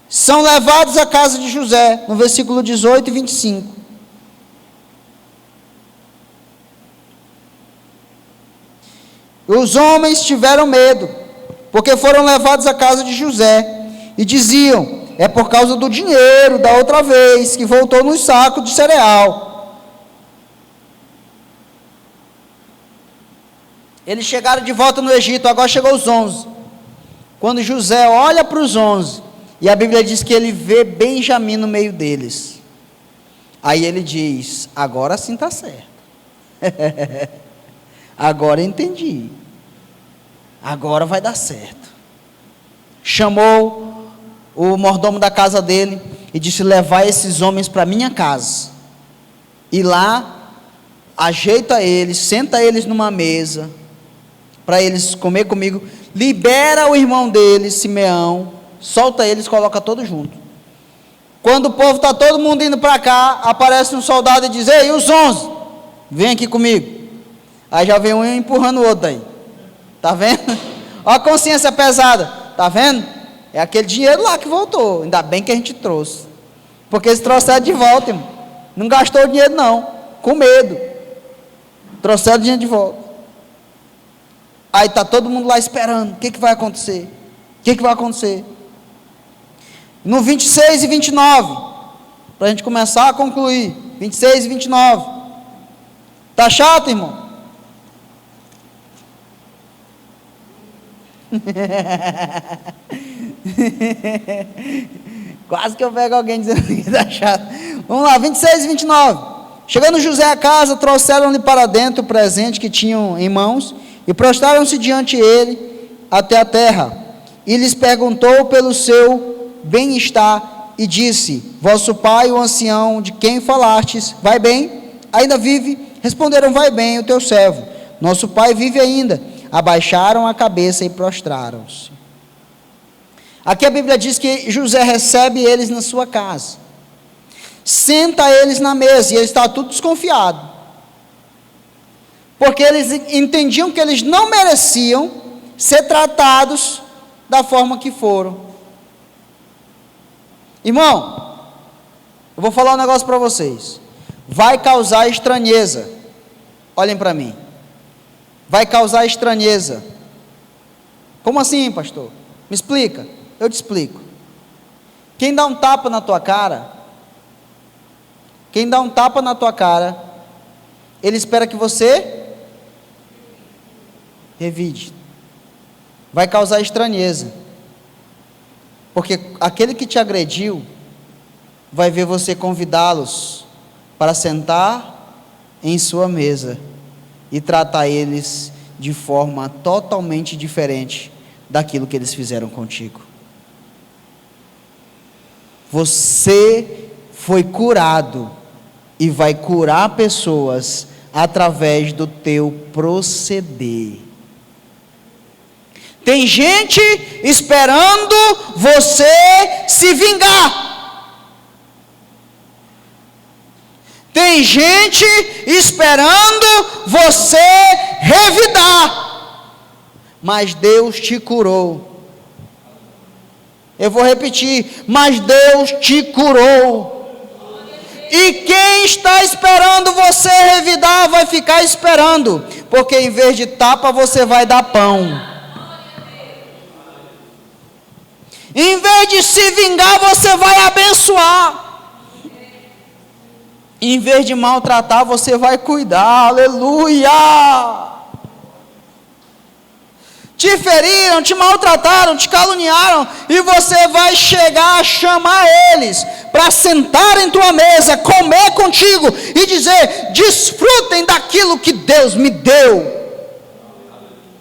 são levados à casa de José, no versículo 18 e 25. Os homens tiveram medo, porque foram levados à casa de José, e diziam: é por causa do dinheiro da outra vez, que voltou nos sacos de cereal. Eles chegaram de volta no Egito, agora chegou os 11. Quando José olha para os 11, e a Bíblia diz que ele vê Benjamim no meio deles. Aí ele diz: agora sim está certo. Agora entendi. Agora vai dar certo. Chamou o mordomo da casa dele e disse: levai esses homens para minha casa. E lá, ajeita eles, senta eles numa mesa, para eles comer comigo. Libera o irmão deles, Simeão. Solta eles, coloca todos junto. Quando o povo está todo mundo indo para cá, aparece um soldado e diz: ei, os 11, vem aqui comigo. Aí já vem um empurrando o outro aí. Tá vendo? Ó a consciência pesada. Tá vendo? É aquele dinheiro lá que voltou. Ainda bem que a gente trouxe. Porque eles trouxeram de volta, irmão. Não gastou o dinheiro não. Com medo. Trouxeram o dinheiro de volta. Aí tá todo mundo lá esperando. O que vai acontecer? O que vai acontecer? No 26 e 29. Para a gente começar a concluir. 26 e 29. Tá chato, irmão? Quase que eu pego alguém dizendo que tá chato. Vamos lá, 26 e 29. Chegando José à casa, trouxeram-lhe para dentro o presente que tinham em mãos e prostraram-se diante ele até a terra. E lhes perguntou pelo seu bem-estar e disse: vosso pai, o ancião de quem falastes, vai bem? Ainda vive? Responderam: vai bem o teu servo. Nosso pai vive ainda. Abaixaram a cabeça e prostraram-se. Aqui a Bíblia diz que José recebe eles na sua casa, senta eles na mesa, e ele está tudo desconfiado, porque eles entendiam que eles não mereciam ser tratados da forma que foram. Irmão, eu vou falar um negócio para vocês, vai causar estranheza. Olhem para mim. Vai causar estranheza. Como assim, pastor? Me explica. Eu te explico. Quem dá um tapa na tua cara, ele espera que você revide. Vai causar estranheza. Porque aquele que te agrediu vai ver você convidá-los para sentar em sua mesa e tratar eles de forma totalmente diferente daquilo que eles fizeram contigo. Você foi curado e vai curar pessoas através do teu proceder. Tem gente esperando você se vingar. Tem gente esperando você revidar, mas Deus te curou. Eu vou repetir, mas Deus te curou. E quem está esperando você revidar, vai ficar esperando, porque em vez de tapa, você vai dar pão. Em vez de se vingar, você vai abençoar. Em vez de maltratar, você vai cuidar. Aleluia! Te feriram, te maltrataram, te caluniaram, e você vai chegar a chamar eles para sentar em tua mesa, comer contigo e dizer: desfrutem daquilo que Deus me deu.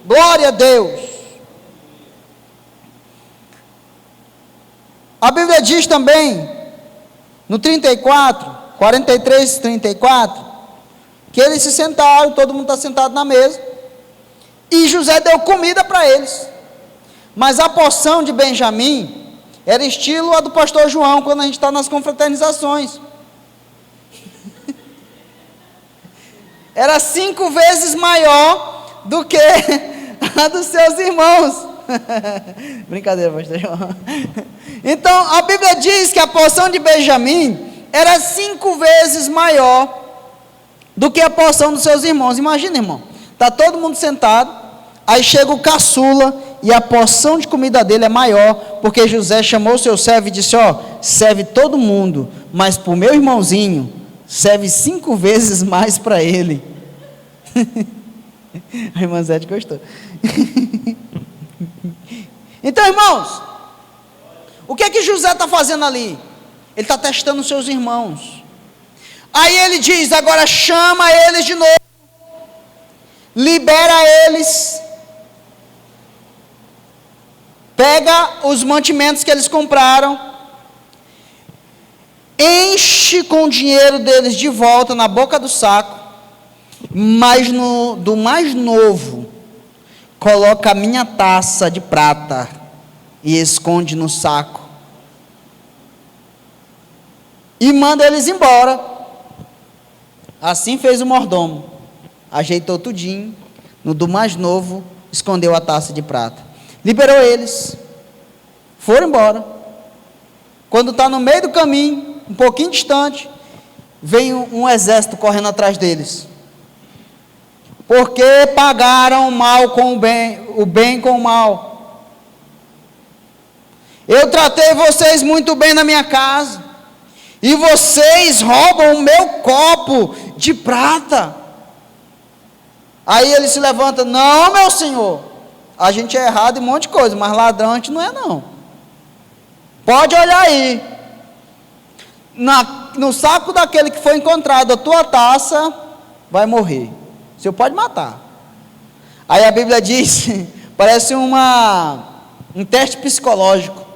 Glória a Deus. A Bíblia diz também no 43, 34, que eles se sentaram, todo mundo está sentado na mesa, e José deu comida para eles, mas a porção de Benjamim era estilo a do pastor João, quando a gente está nas confraternizações, era 5 vezes maior do que a dos seus irmãos. Brincadeira, pastor João. Então a Bíblia diz que a porção de Benjamim era 5 vezes maior do que a porção dos seus irmãos. Imagina, irmão, está todo mundo sentado, aí chega o caçula, e a porção de comida dele é maior, porque José chamou o seu servo e disse: ó, serve todo mundo, mas para o meu irmãozinho, serve 5 vezes mais para ele. A irmã Zé gostou. Então, irmãos, o que é que José está fazendo ali? Ele está testando os seus irmãos. Aí ele diz: agora chama eles de novo, libera eles, pega os mantimentos que eles compraram, enche com o dinheiro deles de volta na boca do saco, mas do mais novo, coloca a minha taça de prata e esconde no saco. E manda eles embora. Assim fez o mordomo. Ajeitou tudinho. No do mais novo, escondeu a taça de prata. liberou eles, foram embora. Quando está no meio do caminho, um pouquinho distante, vem um exército correndo atrás deles, porque pagaram o mal com o bem com o mal. Eu tratei vocês muito bem na minha casa, e vocês roubam o meu copo de prata. Aí ele se levanta: não, meu senhor, a gente é errado em um monte de coisa, mas ladrão a gente não é não. Pode olhar aí, no saco daquele que foi encontrado a tua taça, vai morrer, você pode matar. Aí a Bíblia diz, parece um teste psicológico,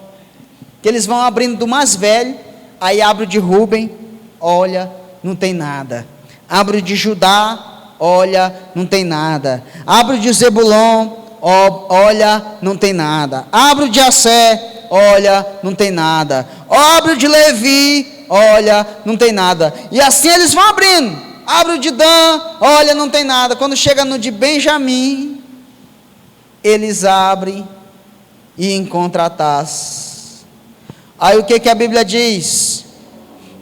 que eles vão abrindo do mais velho, aí abre o de Rubem, olha, não tem nada. Abre o de Judá, olha, não tem nada. Abre o de Zebulon, olha, não tem nada. Abre o de Assé, olha, não tem nada. Abre o de Levi, olha, não tem nada. E assim eles vão abrindo. Abre o de Dan, olha, não tem nada. Quando chega no de Benjamim, eles abrem e encontram a taça. Aí o que a Bíblia diz?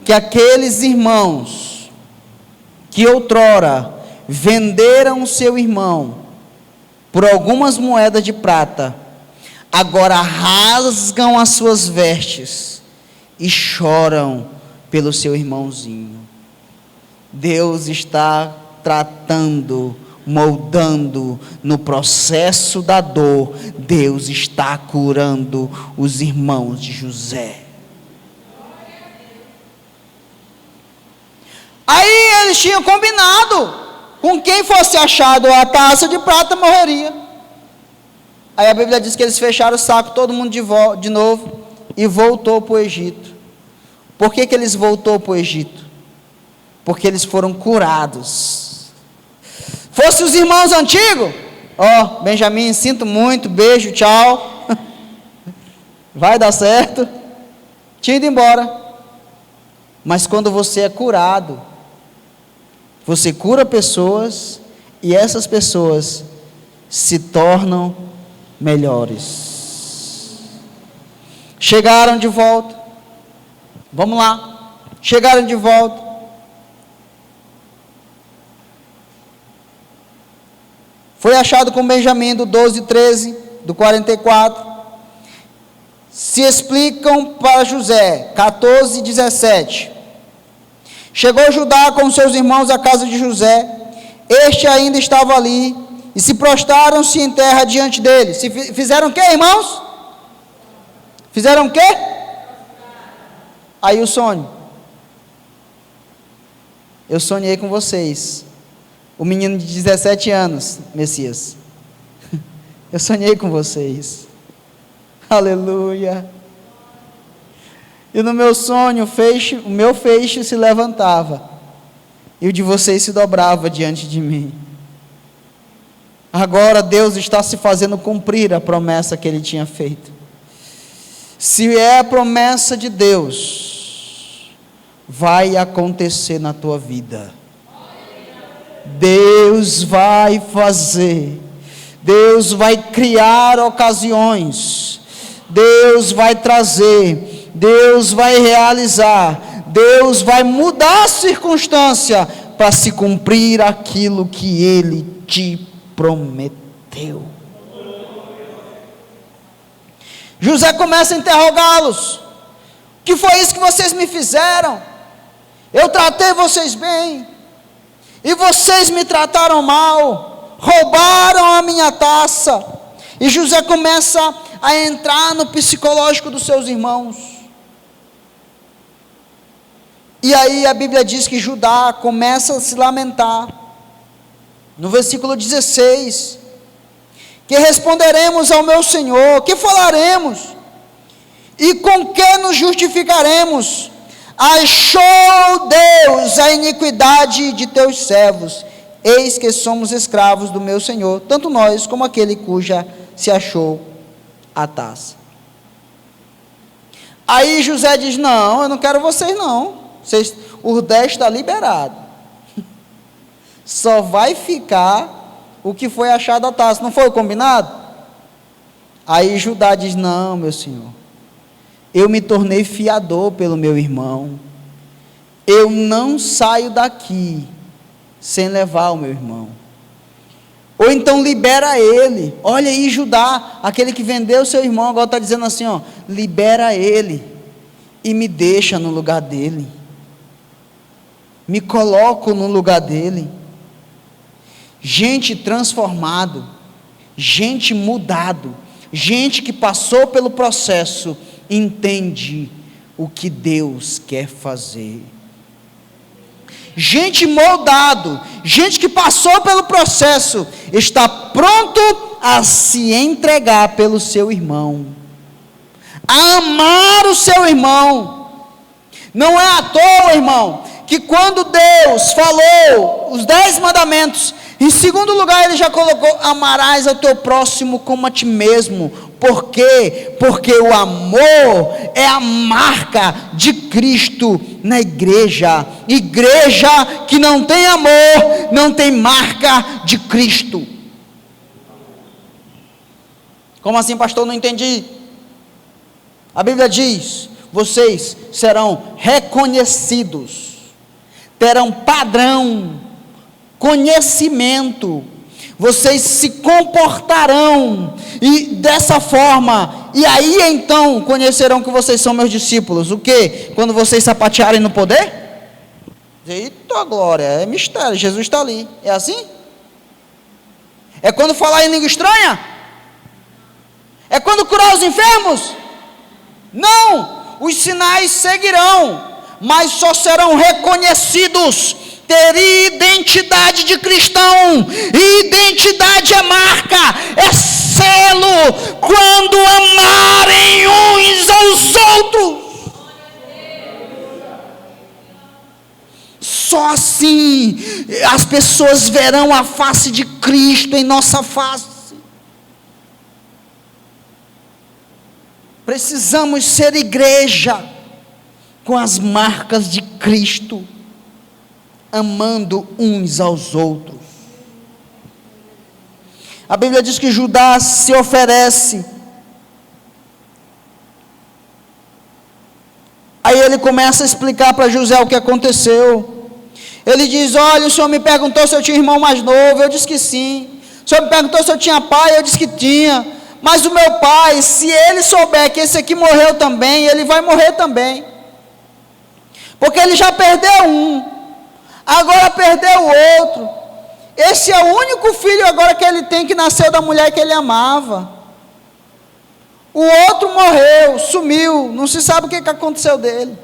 Que aqueles irmãos que outrora venderam o seu irmão por algumas moedas de prata, agora rasgam as suas vestes e choram pelo seu irmãozinho. Deus está tratando, moldando no processo da dor. Deus está curando os irmãos de José. Aí eles tinham combinado, com quem fosse achado a taça de prata morreria. Aí a Bíblia diz que eles fecharam o saco, todo mundo de novo, e voltou para o Egito. Por que eles voltou para o Egito? Porque eles foram curados. Fosse os irmãos antigos, Benjamim, sinto muito, beijo, tchau, vai dar certo, tinha ido embora. Mas quando você é curado, você cura pessoas, e essas pessoas se tornam melhores. Chegaram de volta, vamos lá, chegaram de volta, foi achado com Benjamim, do 12, 13, do 44, se explicam para José, 14, 17, chegou Judá com seus irmãos à casa de José, este ainda estava ali, e se prostraram-se em terra diante dele. Fizeram o que, irmãos? Fizeram o que? Aí o sonho, eu sonhei com vocês, o menino de 17 anos, Messias, eu sonhei com vocês, aleluia, e no meu sonho, o meu feixe se levantava, e o de vocês se dobrava diante de mim. Agora Deus está se fazendo cumprir a promessa que Ele tinha feito. Se é a promessa de Deus, vai acontecer na tua vida. Deus vai fazer, Deus vai criar ocasiões, Deus vai trazer, Deus vai realizar, Deus vai mudar a circunstância para se cumprir aquilo que Ele te prometeu. José começa a interrogá-los: o que foi isso que vocês me fizeram? Eu tratei vocês bem, e vocês me trataram mal, roubaram a minha taça. E José começa a entrar no psicológico dos seus irmãos. E aí a Bíblia diz que Judá começa a se lamentar. No versículo 16, que responderemos ao meu Senhor, que falaremos, e com que nos justificaremos? Achou Deus a iniquidade de teus servos, eis que somos escravos do meu Senhor, tanto nós como aquele cuja se achou a taça. Aí José diz: não, eu não quero vocês não, o 10 está liberado, só vai ficar o que foi achado a taça, não foi combinado? Aí Judá diz: não, meu senhor, eu me tornei fiador pelo meu irmão, eu não saio daqui sem levar o meu irmão. Ou então libera ele. Olha aí Judá, aquele que vendeu seu irmão, agora está dizendo assim, ó, libera ele e me deixa no lugar dele, me coloco no lugar dele. Gente transformado, gente mudado, gente que passou pelo processo, entende o que Deus quer fazer. Gente moldado, gente que passou pelo processo, está pronto a se entregar pelo seu irmão, a amar o seu irmão. Não é à toa, irmão, que quando Deus falou os 10 mandamentos, em segundo lugar ele já colocou: amarás ao teu próximo como a ti mesmo. Por quê? Porque o amor é a marca de Cristo na igreja. Igreja que não tem amor, não tem marca de Cristo. Como assim, pastor? Não entendi. A Bíblia diz: vocês serão reconhecidos, terão padrão, conhecimento, vocês se comportarão e dessa forma, e aí então conhecerão que vocês são meus discípulos. O que? Quando vocês sapatearem no poder? Eita glória, é mistério, Jesus está ali. É assim? É quando falar em língua estranha? É quando curar os enfermos? Não, os sinais seguirão, mas só serão reconhecidos. Ter identidade de cristão, identidade é marca, é selo, quando amarem uns aos outros. Só assim as pessoas verão a face de Cristo em nossa face. Precisamos ser igreja com as marcas de Cristo, amando uns aos outros. A Bíblia diz que Judá se oferece. Aí ele começa a explicar para José o que aconteceu. Ele diz: olha, o senhor me perguntou se eu tinha irmão mais novo, eu disse que sim. O senhor me perguntou se eu tinha pai, eu disse que tinha. Mas o meu pai, se ele souber que esse aqui morreu também, ele vai morrer também. Porque ele já perdeu um, agora perdeu o outro. Esse é o único filho agora que ele tem, que nasceu da mulher que ele amava. O outro morreu, sumiu, não se sabe o que aconteceu dele.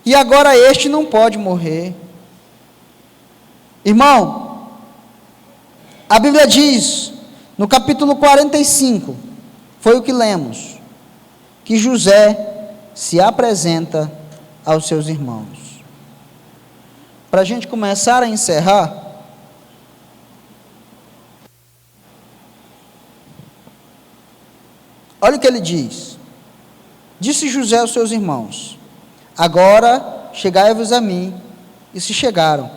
E agora este não pode morrer. Irmão, a Bíblia diz, no capítulo 45, foi o que lemos, que José se apresenta aos seus irmãos. Para a gente começar a encerrar, olha o que ele diz: disse José aos seus irmãos: agora chegai-vos a mim. E se chegaram.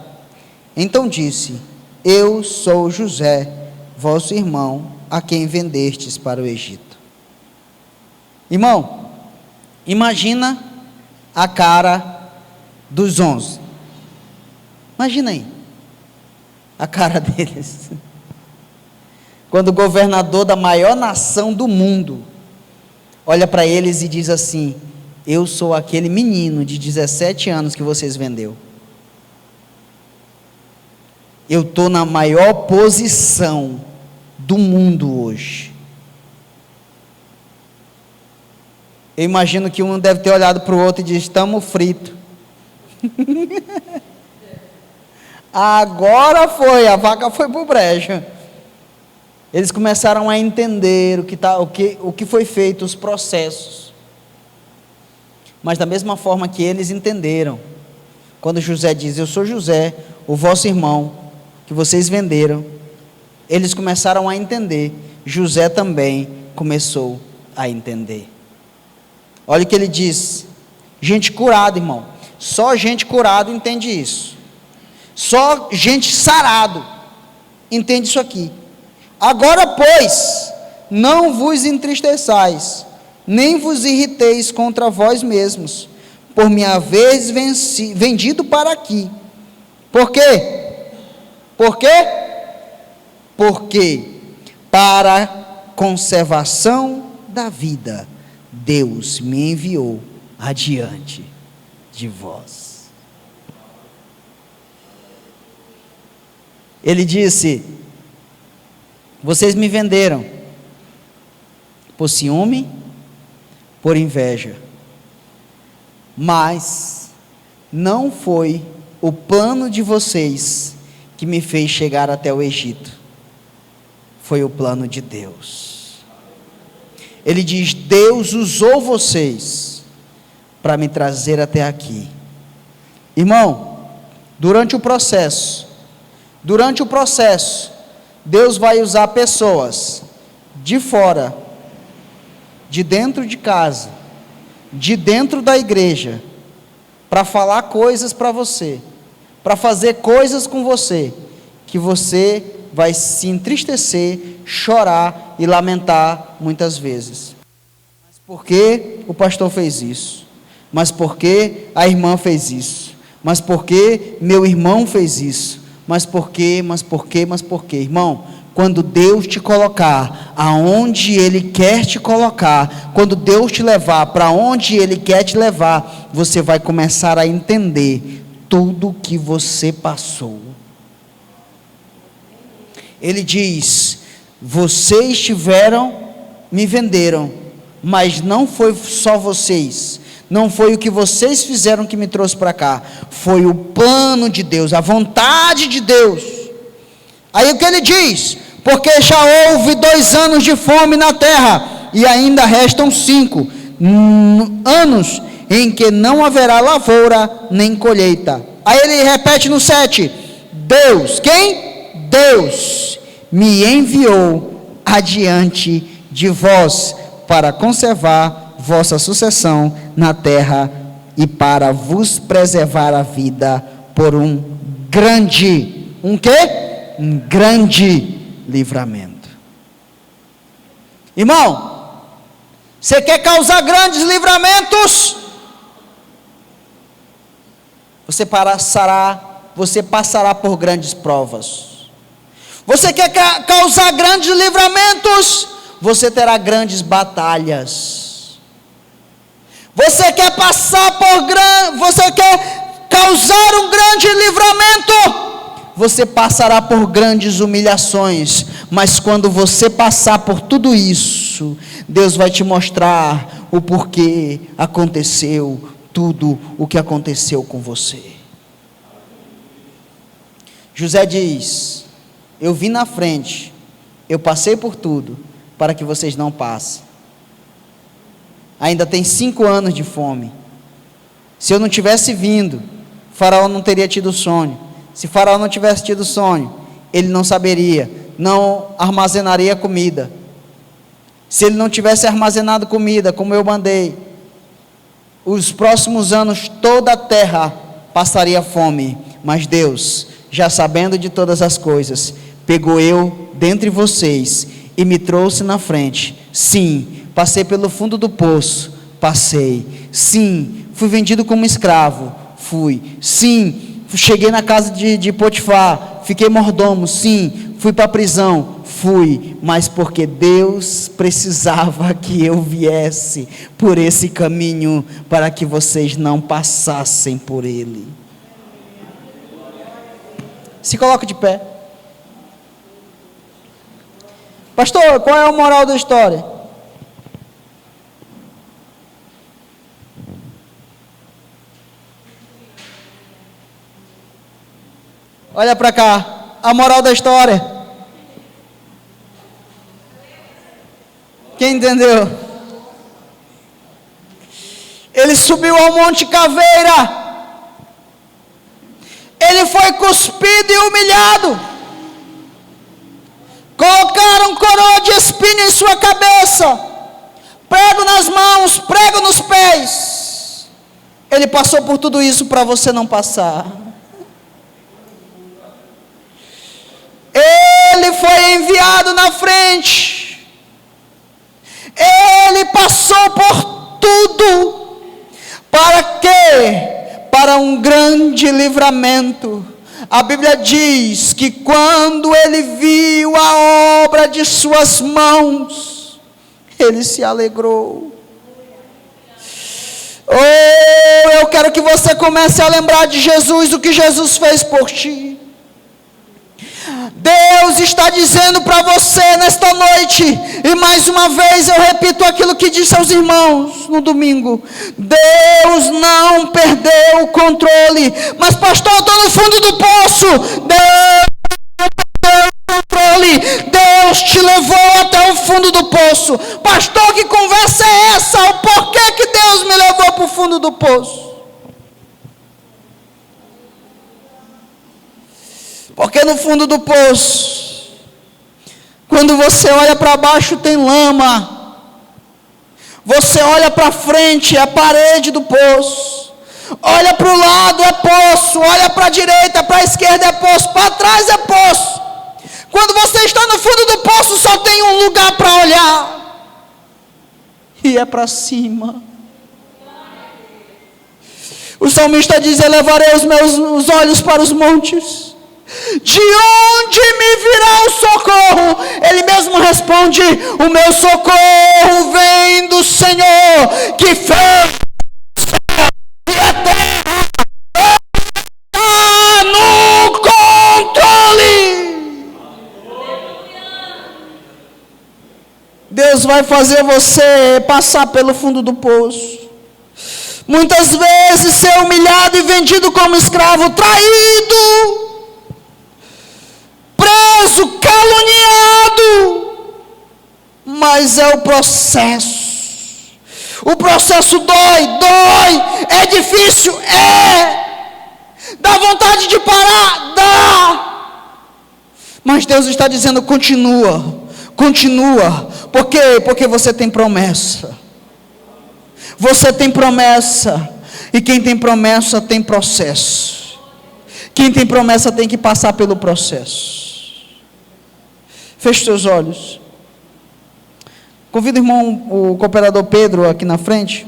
Então disse: eu sou José, vosso irmão, a quem vendestes para o Egito. Irmão, imagina a cara dos 11. Imagina aí a cara deles. Quando o governador da maior nação do mundo olha para eles e diz assim: eu sou aquele menino de 17 anos que vocês vendeu. Eu estou na maior posição do mundo hoje. Eu imagino que um deve ter olhado para o outro e diz: estamos fritos. Agora foi, a vaca foi para o brejo. Eles começaram a entender o que foi feito, os processos. Mas da mesma forma que eles entenderam, quando José diz: eu sou José, o vosso irmão, que vocês venderam, eles começaram a entender. José também começou a entender. Olha o que ele diz: gente curada, irmão, só gente curada entende isso, só gente sarado entende isso aqui. Agora, pois, não vos entristeçais, nem vos irriteis contra vós mesmos, por me haveres vendido para aqui. Por quê? Por quê? Porque para conservação da vida, Deus me enviou adiante de vós. Ele disse: vocês me venderam por ciúme, por inveja, mas não foi o plano de vocês que me fez chegar até o Egito, foi o plano de Deus. Ele diz: Deus usou vocês para me trazer até aqui. Irmão, durante o processo, Deus vai usar pessoas de fora, de dentro de casa, de dentro da igreja, para falar coisas para você, para fazer coisas com você, que você vai se entristecer, chorar e lamentar muitas vezes. Mas por que o pastor fez isso? Mas por que a irmã fez isso? Mas por que meu irmão fez isso? Mas por quê? Irmão, quando Deus te colocar aonde Ele quer te colocar, quando Deus te levar para onde Ele quer te levar, você vai começar a entender tudo que você passou. Ele diz: vocês me venderam, mas não foi só vocês, não foi o que vocês fizeram que me trouxe para cá, foi o plano de Deus, a vontade de Deus. Aí o que ele diz? Porque já houve 2 anos de fome na terra, e ainda restam 5 anos em que não haverá lavoura nem colheita. Aí ele repete no 7, Deus, quem? Deus me enviou adiante de vós, para conservar vossa sucessão na terra, e para vos preservar a vida por um grande livramento. Irmão, você quer causar grandes livramentos? Você passará por grandes provas. Você quer causar grandes livramentos? Você terá grandes batalhas. Você quer você quer causar um grande livramento? Você passará por grandes humilhações, mas quando você passar por tudo isso, Deus vai te mostrar o porquê aconteceu tudo o que aconteceu com você. José diz: eu vim na frente, eu passei por tudo, para que vocês não passem. Ainda tem 5 anos de fome. Se eu não tivesse vindo, Faraó não teria tido sonho. Se Faraó não tivesse tido sonho, ele não saberia, não armazenaria comida. Se ele não tivesse armazenado comida, como eu mandei, os próximos anos toda a terra passaria fome. Mas Deus, já sabendo de todas as coisas, pegou eu dentre vocês e me trouxe na frente. Sim, passei pelo fundo do poço, passei. Sim, fui vendido como escravo, fui. Sim, cheguei na casa de Potifar, fiquei mordomo. Sim, fui para a prisão, fui. Mas porque Deus precisava que eu viesse por esse caminho, para que vocês não passassem por ele. Se coloque de pé. Pastor, qual é a moral da história? Olha para cá, a moral da história. Quem entendeu? Ele subiu ao Monte Caveira. Ele foi cuspido e humilhado. Colocaram coroa de espinho em sua cabeça, prego nas mãos, prego nos pés. Ele passou por tudo isso para você não passar. Ele foi enviado na frente. Ele passou por tudo. Para quê? Para um grande livramento. A Bíblia diz que quando ele viu a obra de suas mãos, ele se alegrou. Oh, eu quero que você comece a lembrar de Jesus, o que Jesus fez por ti. Deus está dizendo para você nesta noite, e mais uma vez eu repito aquilo que disse aos irmãos no domingo: Deus não perdeu o controle. Mas pastor, eu estou no fundo do poço. Deus não perdeu o controle. Deus te levou até o fundo do poço. Pastor, que conversa é essa? O porquê que Deus me levou para o fundo do poço? Porque no fundo do poço, quando você olha para baixo tem lama, você olha para frente é a parede do poço, olha para o lado é poço, olha para a direita, para a esquerda é poço, para trás é poço. Quando você está no fundo do poço só tem um lugar para olhar, e é para cima. O salmista diz: elevarei os meus olhos para os montes. De onde me virá o socorro? Ele mesmo responde: o meu socorro vem do Senhor, que fez o céu e a terra. Está no controle. Deus vai fazer você passar pelo fundo do poço. Muitas vezes ser humilhado e vendido como escravo, traído, preso, caluniado, mas é o processo. O processo dói, é difícil, dá vontade de parar, dá, mas Deus está dizendo: continua, por quê? Porque você tem promessa, e quem tem promessa tem processo, quem tem promessa tem que passar pelo processo. Feche seus olhos. Convido o irmão, o cooperador Pedro, aqui na frente.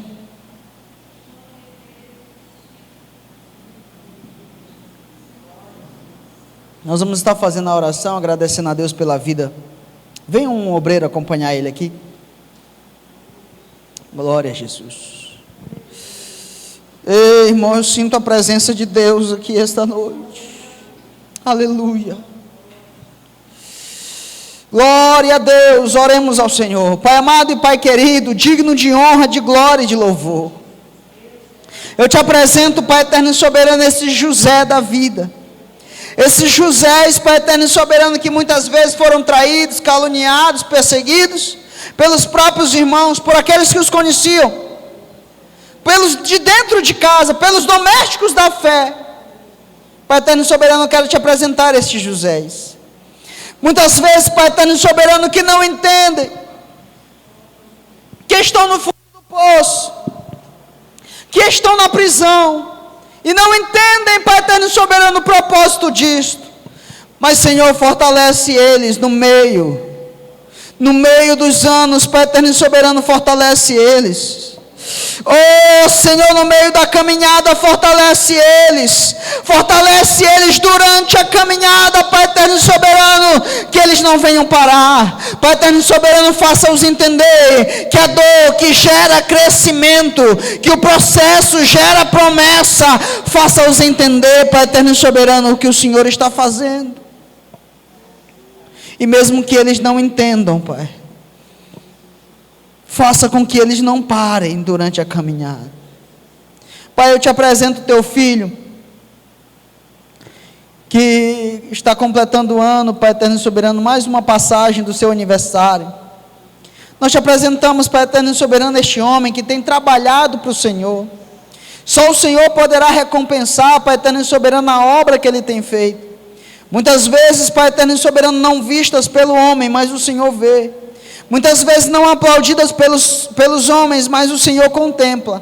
Nós vamos estar fazendo a oração, agradecendo a Deus pela vida. Venha um obreiro acompanhar ele aqui. Glória a Jesus. Ei, irmão, eu sinto a presença de Deus aqui esta noite. Aleluia. Glória a Deus, oremos ao Senhor. Pai amado e Pai querido, digno de honra, de glória e de louvor, eu te apresento, Pai eterno e soberano, esse José da vida, esses Josés, Pai eterno e soberano, que muitas vezes foram traídos, caluniados, perseguidos pelos próprios irmãos, por aqueles que os conheciam, pelos de dentro de casa, pelos domésticos da fé. Pai eterno e soberano, eu quero te apresentar estes Josés. Muitas vezes, Pai eterno e soberano, que não entendem, que estão no fundo do poço, que estão na prisão, e não entendem, Pai eterno e soberano, o propósito disto. Mas, Senhor, fortalece eles no meio dos anos, Pai eterno e soberano, fortalece eles. Oh Senhor, no meio da caminhada, fortalece eles durante a caminhada, Pai eterno e soberano, que eles não venham parar. Pai eterno e soberano, faça-os entender que a dor que gera crescimento, que o processo gera promessa, faça-os entender, Pai eterno e soberano, o que o Senhor está fazendo. E mesmo que eles não entendam, Pai, faça com que eles não parem durante a caminhada. Pai, eu te apresento o teu filho, que está completando o ano, Pai eterno e soberano, mais uma passagem do seu aniversário. Nós te apresentamos, Pai eterno e soberano, este homem que tem trabalhado para o Senhor. Só o Senhor poderá recompensar, Pai eterno e soberano, a obra que ele tem feito. Muitas vezes, Pai eterno e soberano, não vistas pelo homem, mas o Senhor vê. Muitas vezes não aplaudidas pelos homens, mas o Senhor contempla.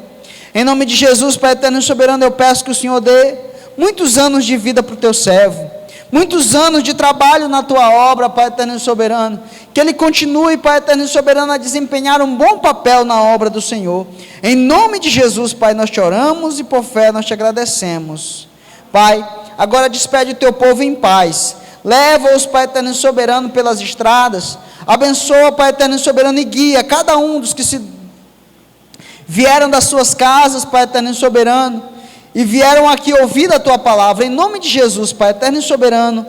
Em nome de Jesus, Pai eterno e soberano, eu peço que o Senhor dê muitos anos de vida para o teu servo. muitos anos de trabalho na tua obra, Pai eterno e soberano, que ele continue, Pai eterno e soberano, a desempenhar um bom papel na obra do Senhor. Em nome de Jesus, Pai, nós te oramos e por fé nós te agradecemos. Pai, agora despede o teu povo em paz, leva-os, Pai eterno e soberano, pelas estradas, abençoa, Pai eterno e soberano, e guia cada um dos que se vieram das suas casas, Pai eterno e soberano, e vieram aqui ouvir a tua palavra. Em nome de Jesus, Pai eterno e soberano,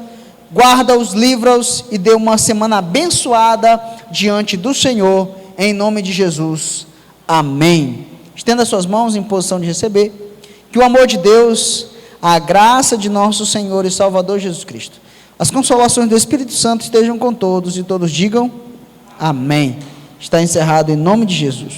guarda-os, livra-os e dê uma semana abençoada diante do Senhor, em nome de Jesus, amém. Estenda suas mãos em posição de receber. Que o amor de Deus, a graça de nosso Senhor e Salvador Jesus Cristo, as consolações do Espírito Santo estejam com todos, e todos digam amém. Está encerrado em nome de Jesus.